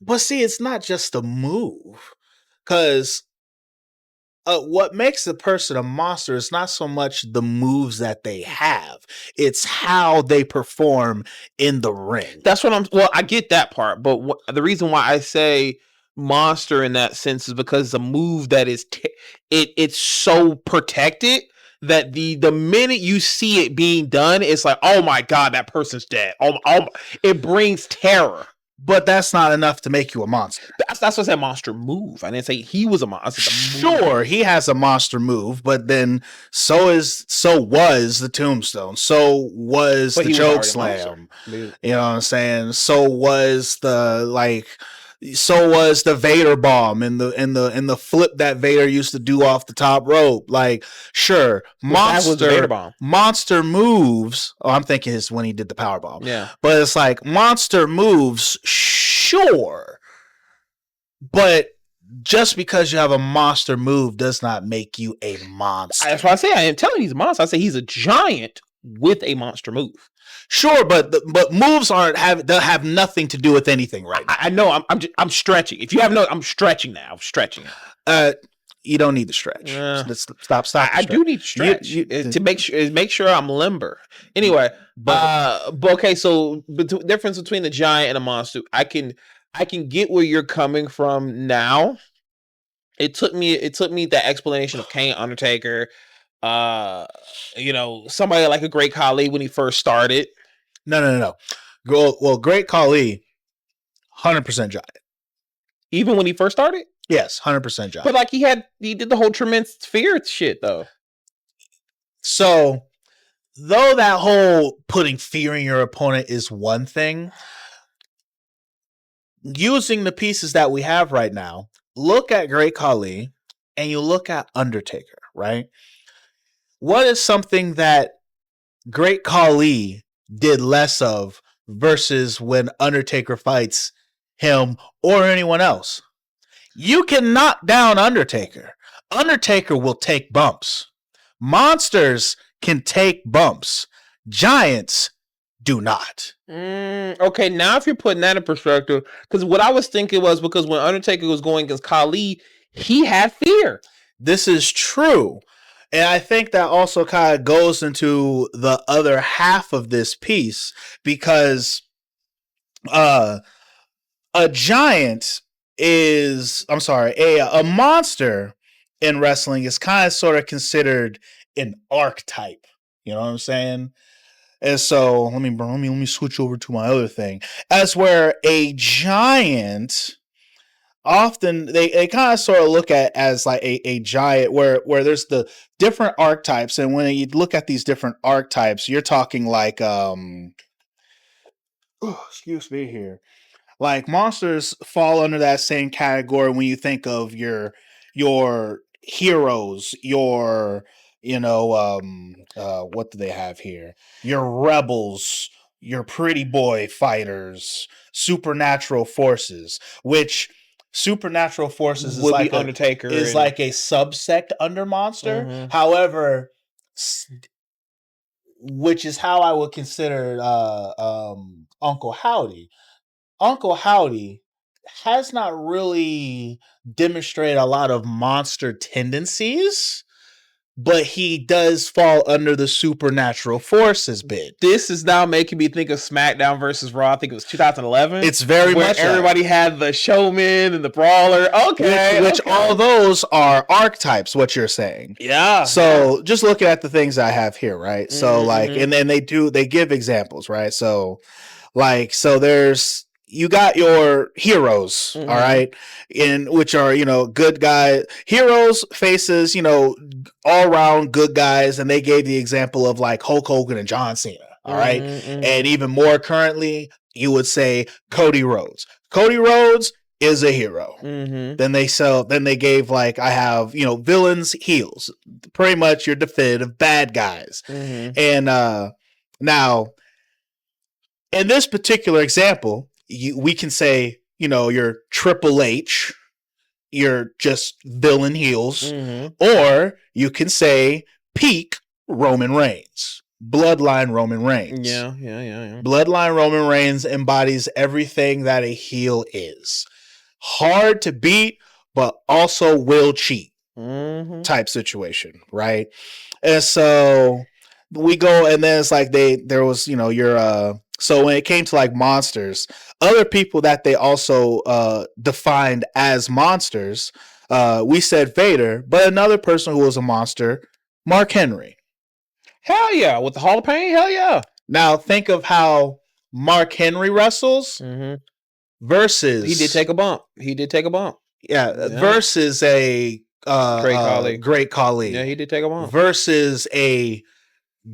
but see, it's not just a move, because what makes a person a monster is not so much the moves that they have, it's how they perform in the ring. That's what I get that part, but the reason why I say monster in that sense is because the move that is it's so protected that the minute you see it being done, it's like, oh my god, that person's dead. It brings terror. But that's not enough to make you a monster. That's what I said, monster move. I didn't say he was a monster. Sure, he has a monster move, but then so was the tombstone. So was the choke slam. You know what I'm saying? So was the Vader bomb and the flip that Vader used to do off the top rope. Like, sure, monster moves. Oh, I'm thinking it's when he did the power bomb. Yeah, but it's like monster moves, sure, but just because you have a monster move does not make you a monster. That's why I say I am telling you he's a monster. I say he's a giant with a monster move. Sure, but moves have nothing to do with anything right now. I know. I'm stretching. If you have I'm stretching now. I'm stretching. You don't need to stretch. Stop. I do need to stretch to make sure I'm limber. Anyway, but okay. So the difference between a giant and a monster, I can get where you're coming from now. It took me the explanation of Kane, Undertaker. Somebody like a Great Khali when he first started. No. Well, Great Khali, 100% giant. Even when he first started? Yes, 100% giant. But like he did the whole tremendous fear shit though. So, though that whole putting fear in your opponent is one thing, using the pieces that we have right now, look at Great Khali and you look at Undertaker, right? What is something that Great Khali did less of versus when Undertaker fights him or anyone else? You can knock down Undertaker. Undertaker will take bumps. Monsters can take bumps. Giants do not. Okay, now if you're putting that in perspective, because what I was thinking was because when Undertaker was going against Khali, he had fear. This is true. And I think that also kind of goes into the other half of this piece, because a monster in wrestling is kind of sort of considered an archetype. You know what I'm saying? And so let me switch over to my other thing. As where a giant, often they kind of sort of look at as like a giant where there's the different archetypes, and when you look at these different archetypes, you're talking like excuse me here. Like monsters fall under that same category when you think of your heroes, your what do they have here? Your rebels, your pretty boy fighters, supernatural forces, which supernatural forces would be Undertaker is like a subsect under monster. However, which is how I would consider Uncle Howdy. Uncle Howdy has not really demonstrated a lot of monster tendencies, but he does fall under the supernatural forces bit. This is now making me think of SmackDown versus Raw. I think it was 2011. It's very where much everybody had the showman and the brawler. Okay, which all those are archetypes. What you're saying, yeah. So just looking at the things I have here, right? So like, and then they give examples, right? So there's. You got your heroes, all right, in which are good guys, heroes faces, all around good guys, and they gave the example of like Hulk Hogan and John Cena, all right, and even more currently, you would say Cody Rhodes. Cody Rhodes is a hero. Then they gave like I have villains, heels, pretty much your definitive bad guys, and now in this particular example. We can say, your Triple H, you're just villain heels, or you can say peak Roman Reigns, bloodline Roman Reigns. Yeah. Bloodline Roman Reigns embodies everything that a heel is. Hard to beat, but also will cheat type situation, right? And so we go, and then it's like there was, your so when it came to like monsters, other people that they also defined as monsters, we said Vader, but another person who was a monster, Mark Henry. Hell yeah, with the Hall of Pain, hell yeah. Now think of how Mark Henry wrestles versus he did take a bump. Yeah, versus a Great Khali. Yeah, he did take a bump. Versus a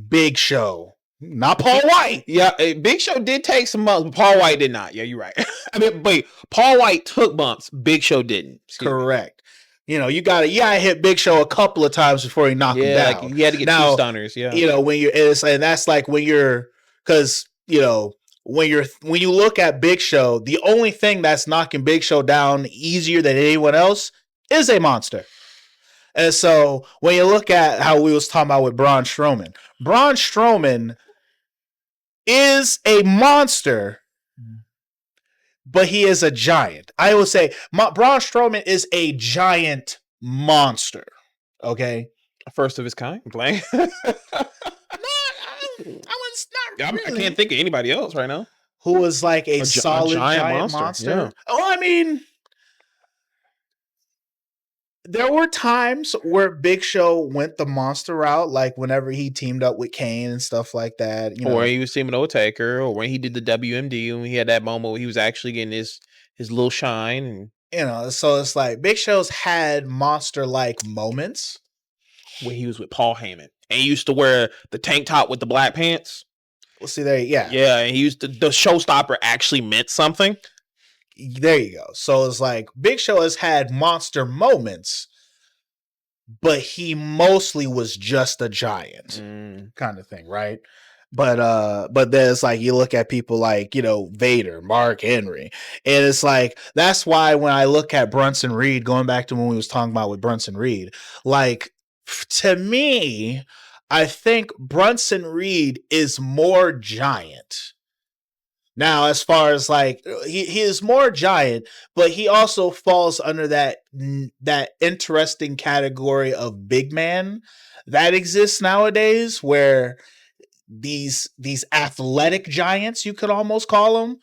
Big Show. Not Paul White. Yeah, Big Show did take some bumps, but Paul White did not. Yeah, you're right. I mean, but Paul White took bumps. Big Show didn't. Correct. You gotta hit Big Show a couple of times before you knock him down. Like you had to get two stunners. Yeah. When and that's like when you're because when you look at Big Show, the only thing that's knocking Big Show down easier than anyone else is a monster. And so when you look at how we was talking about with Braun Strowman is a monster, but he is a giant. I would say Braun Strowman is a giant monster. Okay, first of his kind. Playing. I can't think of anybody else right now who was like a solid giant monster. Yeah. Oh, I mean. There were times where Big Show went the monster route, like whenever he teamed up with Kane and stuff like that. Or he was teaming up with Taker, or when he did the WMD, when he had that moment where he was actually getting his little shine. And, so it's like Big Show's had monster-like moments. When he was with Paul Heyman. And he used to wear the tank top with the black pants. Well, see, there, yeah. Yeah, and he used to, the showstopper actually meant something. There you go. So it's like Big Show has had monster moments, but he mostly was just a giant kind of thing, right? But then it's like you look at people like Vader, Mark Henry, and it's like that's why when I look at Bronson Reed, going back to when we was talking about with Bronson Reed, like to me, I think Bronson Reed is more giant. Now, as far as like he is more giant, but he also falls under that interesting category of big man that exists nowadays, where these athletic giants, you could almost call them.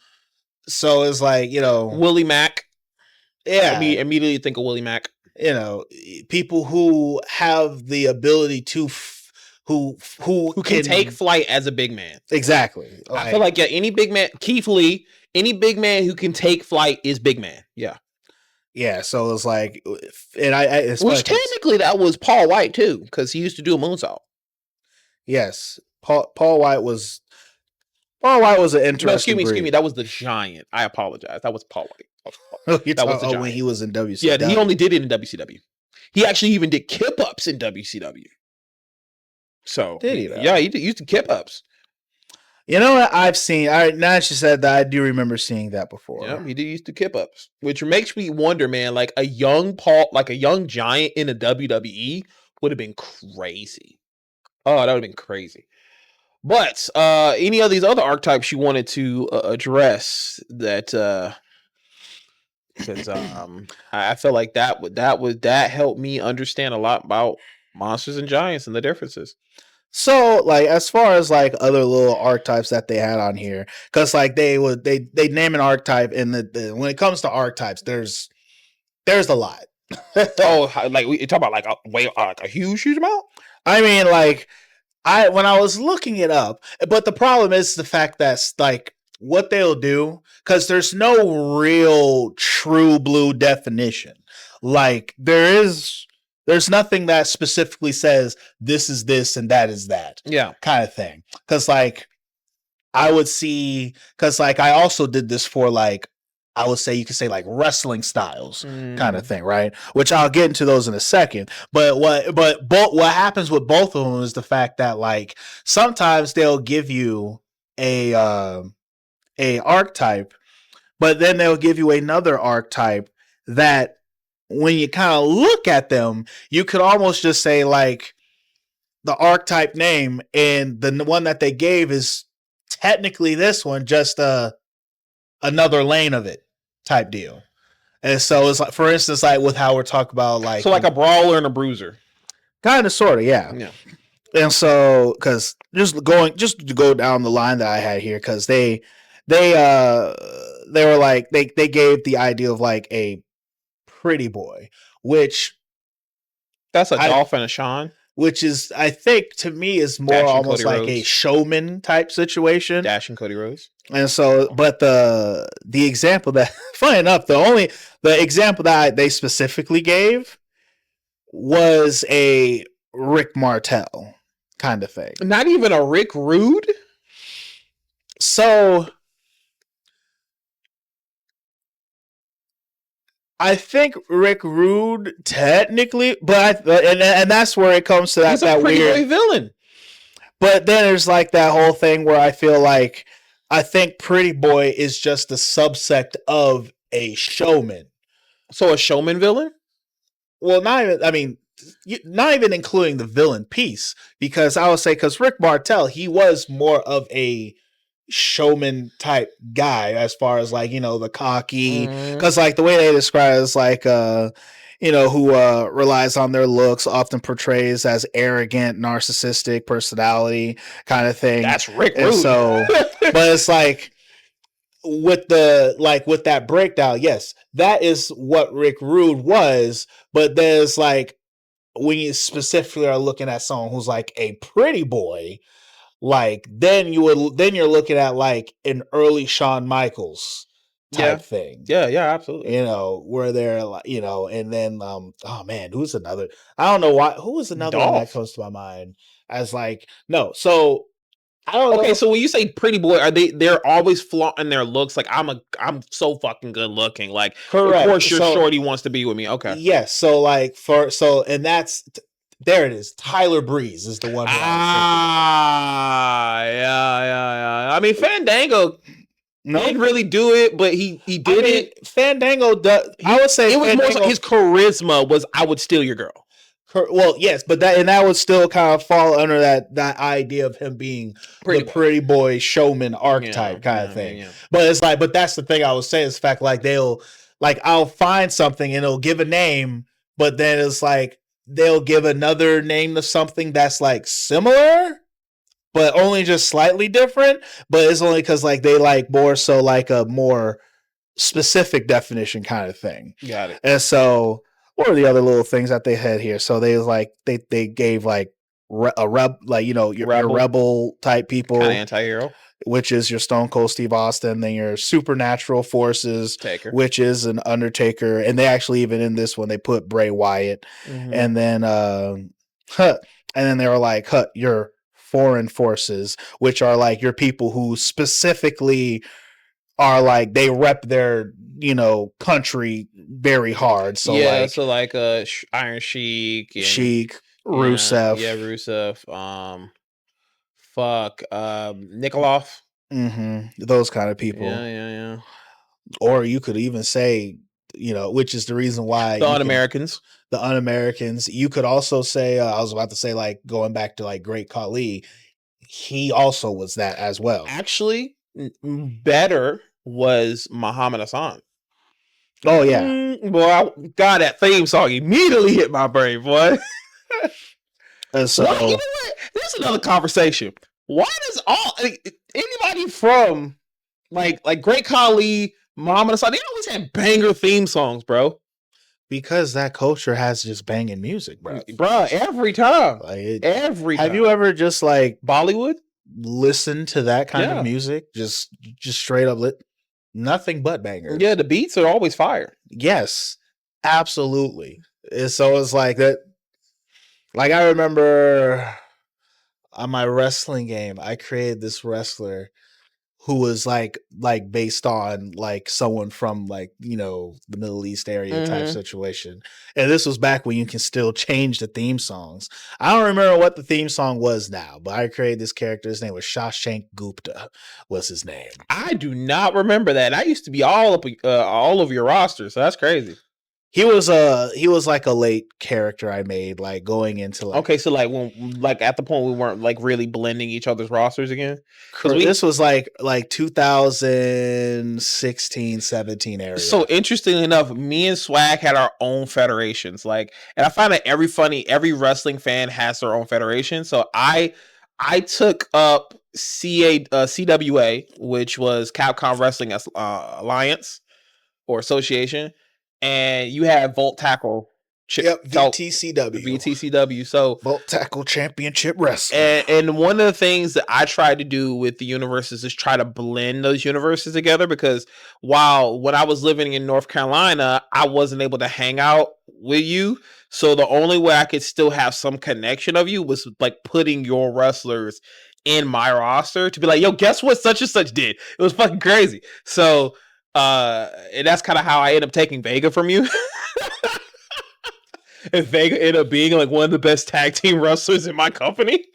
So it's like Willie Mack. Yeah, I immediately think of Willie Mack. People who have the ability to who can take flight as a big man. Exactly. I feel like any big man, Keith Lee, any big man who can take flight is big man. Yeah. Yeah, so it's like, and which technically that was Paul White too, because he used to do a moonsault. Yes, Paul White was an interesting. No, excuse me. That was the Giant. I apologize. That was Paul White. That was the Giant. When he was in WCW. Yeah, he only did it in WCW. He actually even did kip ups in WCW. So did he? Though? Yeah, he used to kip ups. You know what I've seen? Now that you said that, I do remember seeing that before. Yeah, he did used to kip ups, which makes me wonder, man. Like a young Giant in a WWE would have been crazy. Oh, that would have been crazy. But any of these other archetypes you wanted to address that? Because I feel like that helped me understand a lot about monsters and giants and the differences. So, like, as far as like other little archetypes that they had on here, because like they name an archetype, and when it comes to archetypes, there's a lot. Oh, like we talk about like a huge amount. I mean, like when I was looking it up, but the problem is the fact that like what they'll do, because there's no real true blue definition. Like there's nothing that specifically says this is this and that is that. Yeah. Kind of thing. Because like I would see, because like I also did this for like, I would say you could say like wrestling styles kind of thing, right? Which I'll get into those in a second. But what happens with both of them is the fact that like sometimes they'll give you a archetype, but then they'll give you another archetype that when you kind of look at them, you could almost just say like the archetype name and the one that they gave is technically this one, just another lane of it type deal. And so it's like, for instance, like with how we're talking about like, so like a brawler and a bruiser, kind of, sort of, yeah. And so, because just to go down the line that I had here, because they were like they gave the idea of like a pretty boy, which that's a Dolph and a Sean, which is, I think, to me is more almost like a showman type situation. Dash and Cody Rhodes. And so, but the example that, funny enough, the example that they specifically gave was a Rick Martel kind of thing. Not even a Rick Rude. So I think Rick Rude technically, but and that's where it comes to that weird villain. But then there's like that whole thing where I feel like I think Pretty Boy is just a subsect of a showman. So a showman villain? Well, not even including the villain piece, because I would say, because Rick Martel, he was more of a showman type guy as far as like, the cocky, because like the way they describe it is like who relies on their looks, often portrays as arrogant, narcissistic personality kind of thing. That's Rick Rude. So but it's like with that breakdown, yes, that is what Rick Rude was, but there's like when you specifically are looking at someone who's like a pretty boy, like then you're looking at like an early Shawn Michaels type thing. Yeah, absolutely. Where they're like, and then oh man, who's another? I don't know who was another one that comes to my mind as like, no. So I don't know. Okay, so when you say pretty boy, they're always flaunting their looks, like I'm so fucking good looking. Like, correct. Of course your shorty wants to be with me. Okay. Yes, so like and that's there it is. Tyler Breeze is the one. Yeah. I mean, Fandango didn't really do it, but he did it. Fandango does. I would say it was more so his charisma was, I would steal your girl. Well, yes, but that would still kind of fall under that idea of him being pretty boy showman archetype kind of thing. Yeah. But it's like, but that's the thing I would say is the fact like I'll find something and it'll give a name, but then it's like they'll give another name to something that's like similar, but only just slightly different. But it's only because like they like more so like a more specific definition kind of thing. Got it. And so what are the other little things that they had here? So they was like they gave like your rebel type people, kind of anti-hero, which is your Stone Cold Steve Austin. Then your supernatural forces, Taker, which is an Undertaker, and they actually even in this one they put Bray Wyatt, and then they were like, your foreign forces, which are like your people who specifically are like they rep their country very hard. So Iron Sheik, and, Rusev, Rusev, Nikolov, those kind of people. Yeah. Or you could even say, which is the reason why the Un-Americans. The Un-Americans. You could also say, I was about to say, like going back to like Great Khali, he also was that as well. Actually, better was Muhammad Hassan. Oh yeah, boy! God, that theme song immediately hit my brain, boy. So you know what? There's another conversation. Why does anybody from like Great Khali, Muhammad Hassan, they always had banger theme songs, bro? Because that culture has just banging music, bro. Every time. Every time. Have you ever just like Bollywood listened to that kind of music? Just straight up nothing but bangers. Yeah, the beats are always fire. Yes, absolutely. So it's like that. Like I remember on my wrestling game, I created this wrestler who was like based on like someone from like, the Middle East area type situation. And this was back when you can still change the theme songs. I don't remember what the theme song was now, but I created this character. His name was Shashank Gupta was his name. I do not remember that. I used to be all of your roster. So that's crazy. He was like a late character I made, like going into like. Okay, so like when like at the point we weren't like really blending each other's rosters again. This was like 2016, 17 area. So interestingly enough, me and Swag had our own federations. Like, and I find that every wrestling fan has their own federation. So I took up CWA, which was Capcom Wrestling Alliance or Association. And you have Volt Tackle. VTCW. So Volt Tackle Championship Wrestling. And one of the things that I tried to do with the universes is try to blend those universes together, because when I was living in North Carolina, I wasn't able to hang out with you. So the only way I could still have some connection of you was like putting your wrestlers in my roster to be like, yo, guess what such and such did? It was fucking crazy. So and that's kind of how I ended up taking Vega from you. And Vega ended up being like one of the best tag team wrestlers in my company.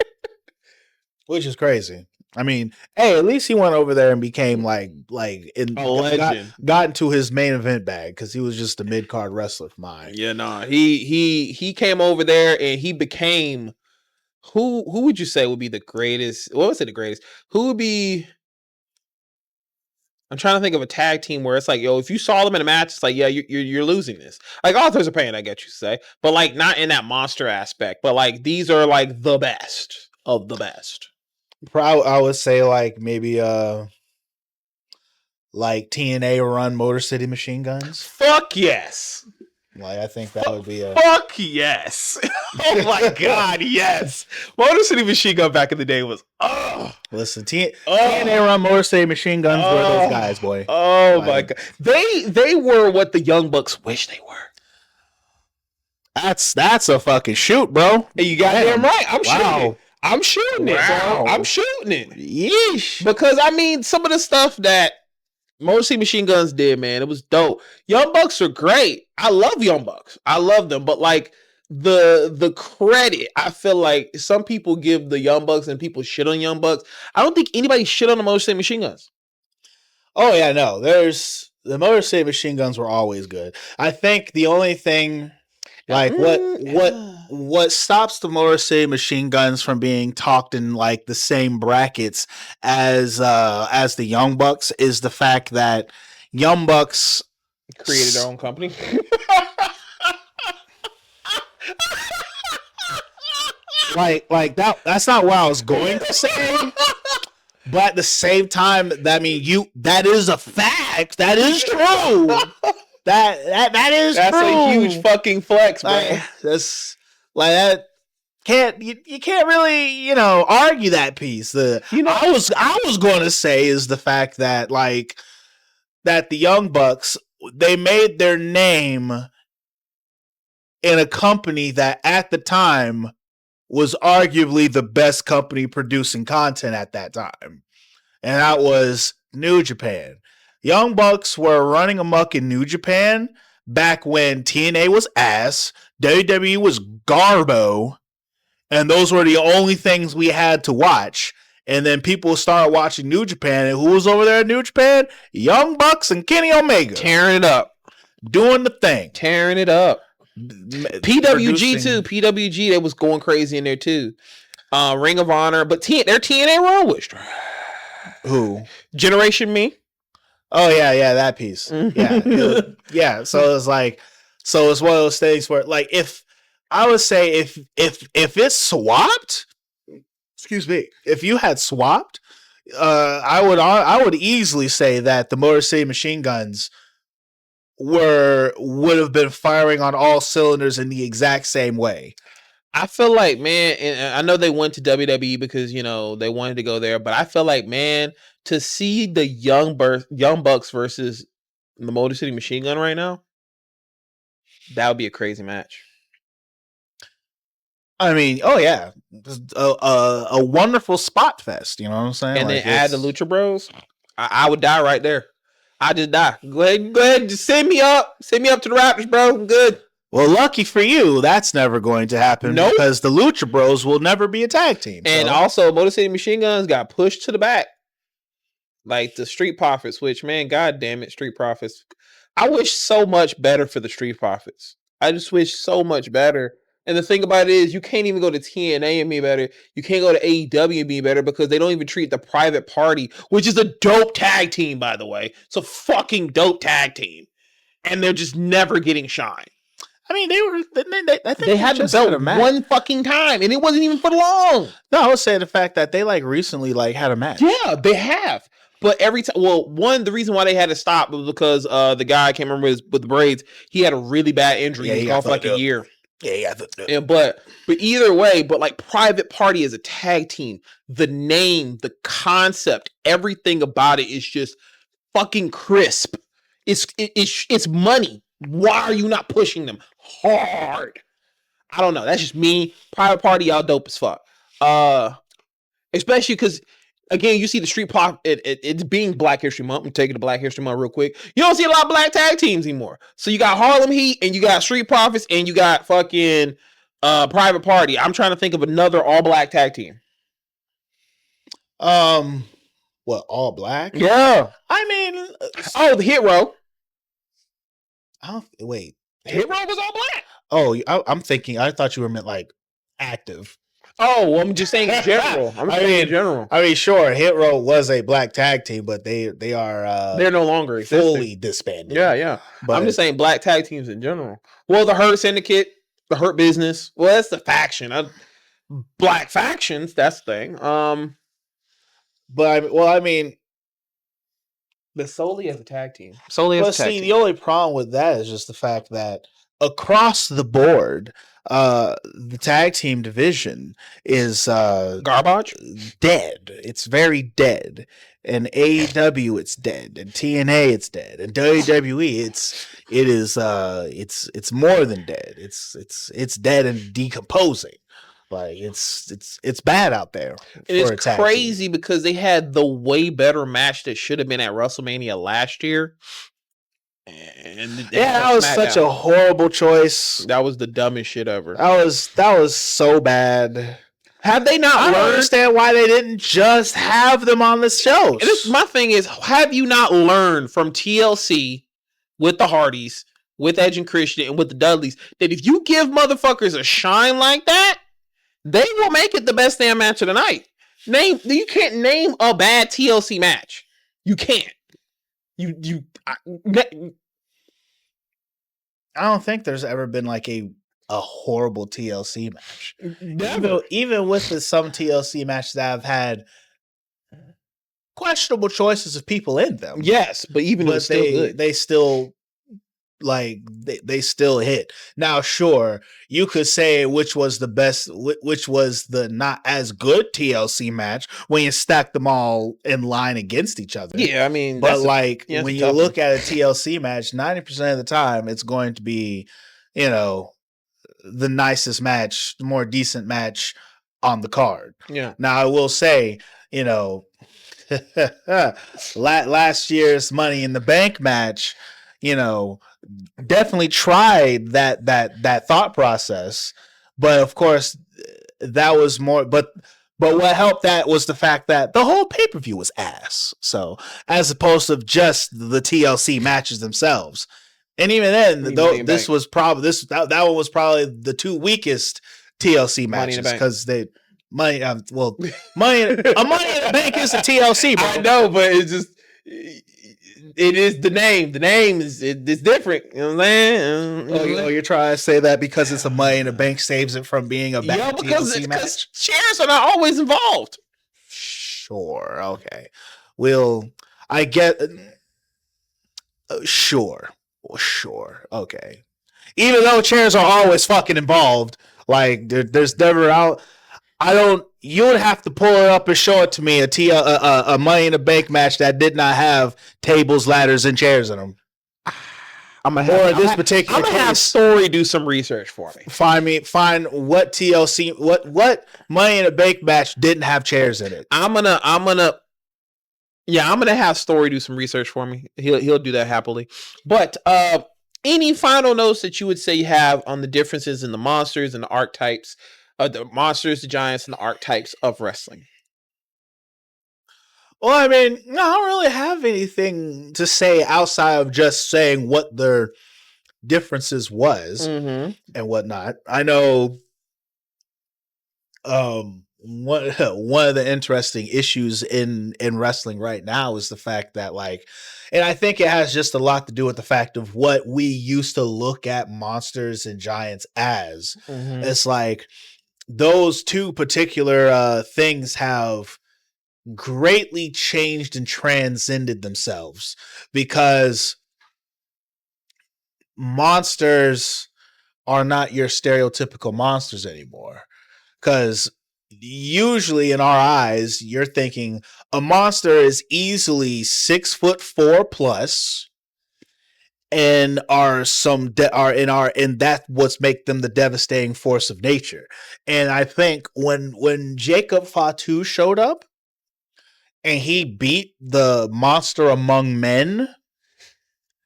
Which is crazy. I mean, hey, at least he went over there and became like a legend. Got into his main event bag, because he was just a mid-card wrestler for mine. Yeah, he came over there and he became who would you say would be the greatest? What was it the greatest? Who would be? I'm trying to think of a tag team where it's like, yo, if you saw them in a match, it's like, yeah, you're losing this. Like, authors are paying, I get you to say, but like not in that monster aspect, but like these are like the best of the best. I would say like maybe like TNA run Motor City Machine Guns. Fuck yes. Like I think that would be a fuck yes. Oh my god, yes. Motor City Machine Gun back in the day was listen, TNA run Motor City Machine Guns were those guys, boy. Oh my god. They were what the Young Bucks wish they were. That's a fucking shoot, bro. And you got damn right. I'm shooting it, bro. I'm shooting it. Yeesh. Because I mean, some of the stuff that Motor City Machine Guns did, man, it was dope. Young Bucks are great. I love Young Bucks. I love them. But like the credit, I feel like some people give the Young Bucks and people shit on Young Bucks. I don't think anybody shit on the Motor City Machine Guns. Oh yeah, no. The Motor City Machine Guns were always good. I think the only thing, like what stops the Motor City Machine Guns from being talked in like the same brackets as the Young Bucks is the fact that Young Bucks created their own company. like that's not what I was going to say. But at the same time, that is a fact. That is true. That is That's true. A huge fucking flex, bro. That's like that. you can't really argue that piece. I was going to say is the fact that that the Young Bucks, they made their name in a company that at the time was arguably the best company producing content at that time, and that was New Japan. Young Bucks were running amok in New Japan back when TNA was ass, WWE was garbo, and those were the only things we had to watch. And then people started watching New Japan, and who was over there at New Japan? Young Bucks and Kenny Omega. Tearing it up. Doing the thing. Tearing it up. PWG too. PWG, they was going crazy in there too. Ring of Honor, but their TNA Raw. Who? Generation Me. Oh yeah, that piece. Yeah, yeah. So it's so it's one of those things where, if I would say if it's swapped, excuse me, if you had swapped, I would easily say that the Motor City Machine Guns would have been firing on all cylinders in the exact same way. I feel like, man, and I know they went to WWE because they wanted to go there, but I feel like, man, to see the Young Bucks versus the Motor City Machine Gun right now, that would be a crazy match. I mean, oh yeah, a wonderful spot fest. You know what I'm saying? And then add the Lucha Bros. I would die right there. I just die. Go ahead, just send me up to the Raptors, bro. I'm good. Well, lucky for you, that's never going to happen because the Lucha Bros will never be a tag team. And also, Motor City Machine Guns got pushed to the back. Like the Street Profits, which, man, god damn it, Street Profits. I wish so much better for the Street Profits. I just wish so much better. And the thing about it is, you can't even go to TNA and be better. You can't go to AEW and be better because they don't even treat the Private Party, which is a dope tag team, by the way. It's a fucking dope tag team. And they're just never getting shine. I mean, I think they had the belt one fucking time, and it wasn't even for long. No, I would say the fact that they recently had a match. Yeah, they have. But every time, the reason why they had to stop was because the guy, I can't remember with the braids, he had a really bad injury. He was gone for like a year. Yeah, but either way, Private Party is a tag team. The name, the concept, everything about it is just fucking crisp. It's money. Why are you not pushing them hard? I don't know. That's just me. Private Party, y'all dope as fuck. Especially because, again, you see the Street Pop. It's being Black History Month. I'm taking the Black History Month real quick. You don't see a lot of black tag teams anymore. So you got Harlem Heat, and you got Street Profits, and you got fucking Private Party. I'm trying to think of another all black tag team. What, all black? Yeah. I mean, the Hit Row. Wait. Hit Row was all black. Oh, I'm thinking. I thought you were meant active. Oh, well, I'm just saying in general. In general. I mean, sure, Hit Row was a black tag team, but they are they're no longer fully disbanded. Yeah. But I'm just saying black tag teams in general. Well, the Hurt Syndicate, the Hurt Business. Well, that's the faction. Black factions. That's the thing. But solely as a tag team. The only problem with that is just the fact that across the board, the tag team division is garbage, dead. It's very dead. And AEW, it's dead. And TNA, it's dead. And WWE, it's more than dead. It's dead and decomposing. It's bad out there. It's crazy because they had the way better match that should have been at WrestleMania last year. And that was such a horrible choice. That was the dumbest shit ever. That was so bad. Have they not learned? I don't understand why they didn't just have them on the shows. My thing is, have you not learned from TLC with the Hardys, with Edge and Christian, and with the Dudleys, that if you give motherfuckers a shine like that, they will make it the best damn match of the night. You can't name a bad TLC match. You can't. I don't think there's ever been a horrible TLC match. Never. Even with some TLC matches that have had questionable choices of people in them. Yes, but still good. They still like they still hit. Now, sure, you could say which was the best, which was the not as good TLC match when you stack them all in line against each other. Yeah, I mean, but like that's when you look at a TLC match, 90% of the time it's going to be, you know, the nicest match, the more decent match on the card. Yeah. Now I will say, you know, last year's Money in the Bank match, you know, definitely tried that thought process, but of course that was more. But what helped that was the fact that the whole pay-per-view was ass. So as opposed to just the TLC matches themselves, and even then, though this was probably that one was probably the two weakest TLC matches because they. Money in the Bank is a TLC, bro. I know, but it's just it is the name. The name is it's different. You know what I'm saying? Oh, you're trying to say that because it's a Money in the Bank saves it from being a bad TLC match? Chairs are not always involved. Sure. Okay. I get. Sure. Okay. Even though chairs are always fucking involved, like there's never out. You would have to pull it up and show it to me a Money in the Bank match that did not have tables, ladders, and chairs in them. I'm gonna have Story do some research for me. Find what TLC what Money in the Bank match didn't have chairs in it. I'm gonna have Story do some research for me. He'll do that happily. But any final notes that you would say you have on the differences in the monsters and the archetypes? The monsters, the giants, and the archetypes of wrestling. Well, I mean, no, I don't really have anything to say outside of just saying what their differences was and whatnot. I know one of the interesting issues in wrestling right now is the fact that, like, and I think it has just a lot to do with the fact of what we used to look at monsters and giants as. It's like, those two particular things have greatly changed and transcended themselves because monsters are not your stereotypical monsters anymore. Because usually in our eyes, you're thinking a monster is easily 6'4" plus. And that's what's make them the devastating force of nature. And I think when Jacob Fatu showed up and he beat the monster among men,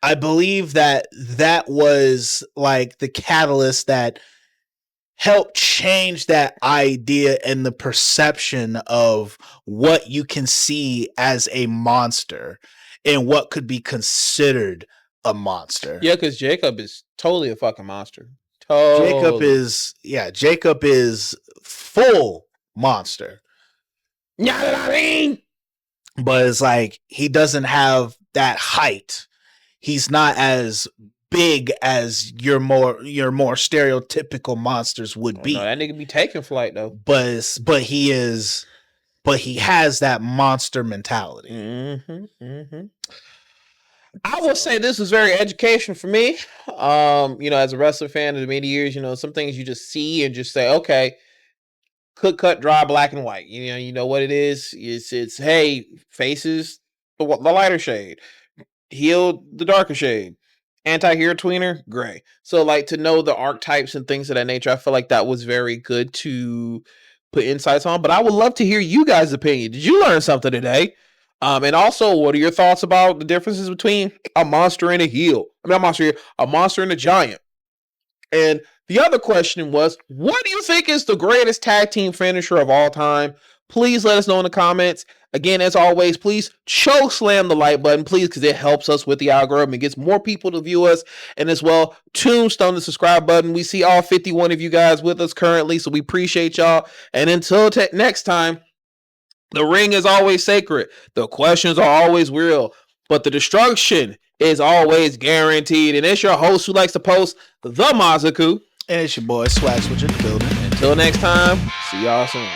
I believe that was like the catalyst that helped change that idea and the perception of what you can see as a monster and what could be considered a monster. Yeah, because Jacob is totally a fucking monster. Jacob is full monster. You know what I mean? But it's like he doesn't have that height. He's not as big as your more stereotypical monsters would be. No, that nigga be taking flight though. But he has that monster mentality. I will say this was very educational for me. As a wrestling fan of many years, some things you just see and just say, okay, cut, dry, black and white. You know what it is. It's hey, faces the lighter shade, heel the darker shade, anti-hero tweener gray. So like to know the archetypes and things of that nature, I feel like that was very good to put insights on. But I would love to hear you guys' opinion. Did you learn something today? And also, what are your thoughts about the differences between a monster and a heel? A monster and a giant. And the other question was, what do you think is the greatest tag team finisher of all time? Please let us know in the comments. Again, as always, please choke slam the like button, please, because it helps us with the algorithm. It gets more people to view us. And as well, tombstone the subscribe button. We see all 51 of you guys with us currently, so we appreciate y'all. And until next time, the ring is always sacred. The questions are always real. But the destruction is always guaranteed. And it's your host who likes to post the Mazaku. And it's your boy Swags, which in the building. Until next time, see y'all soon.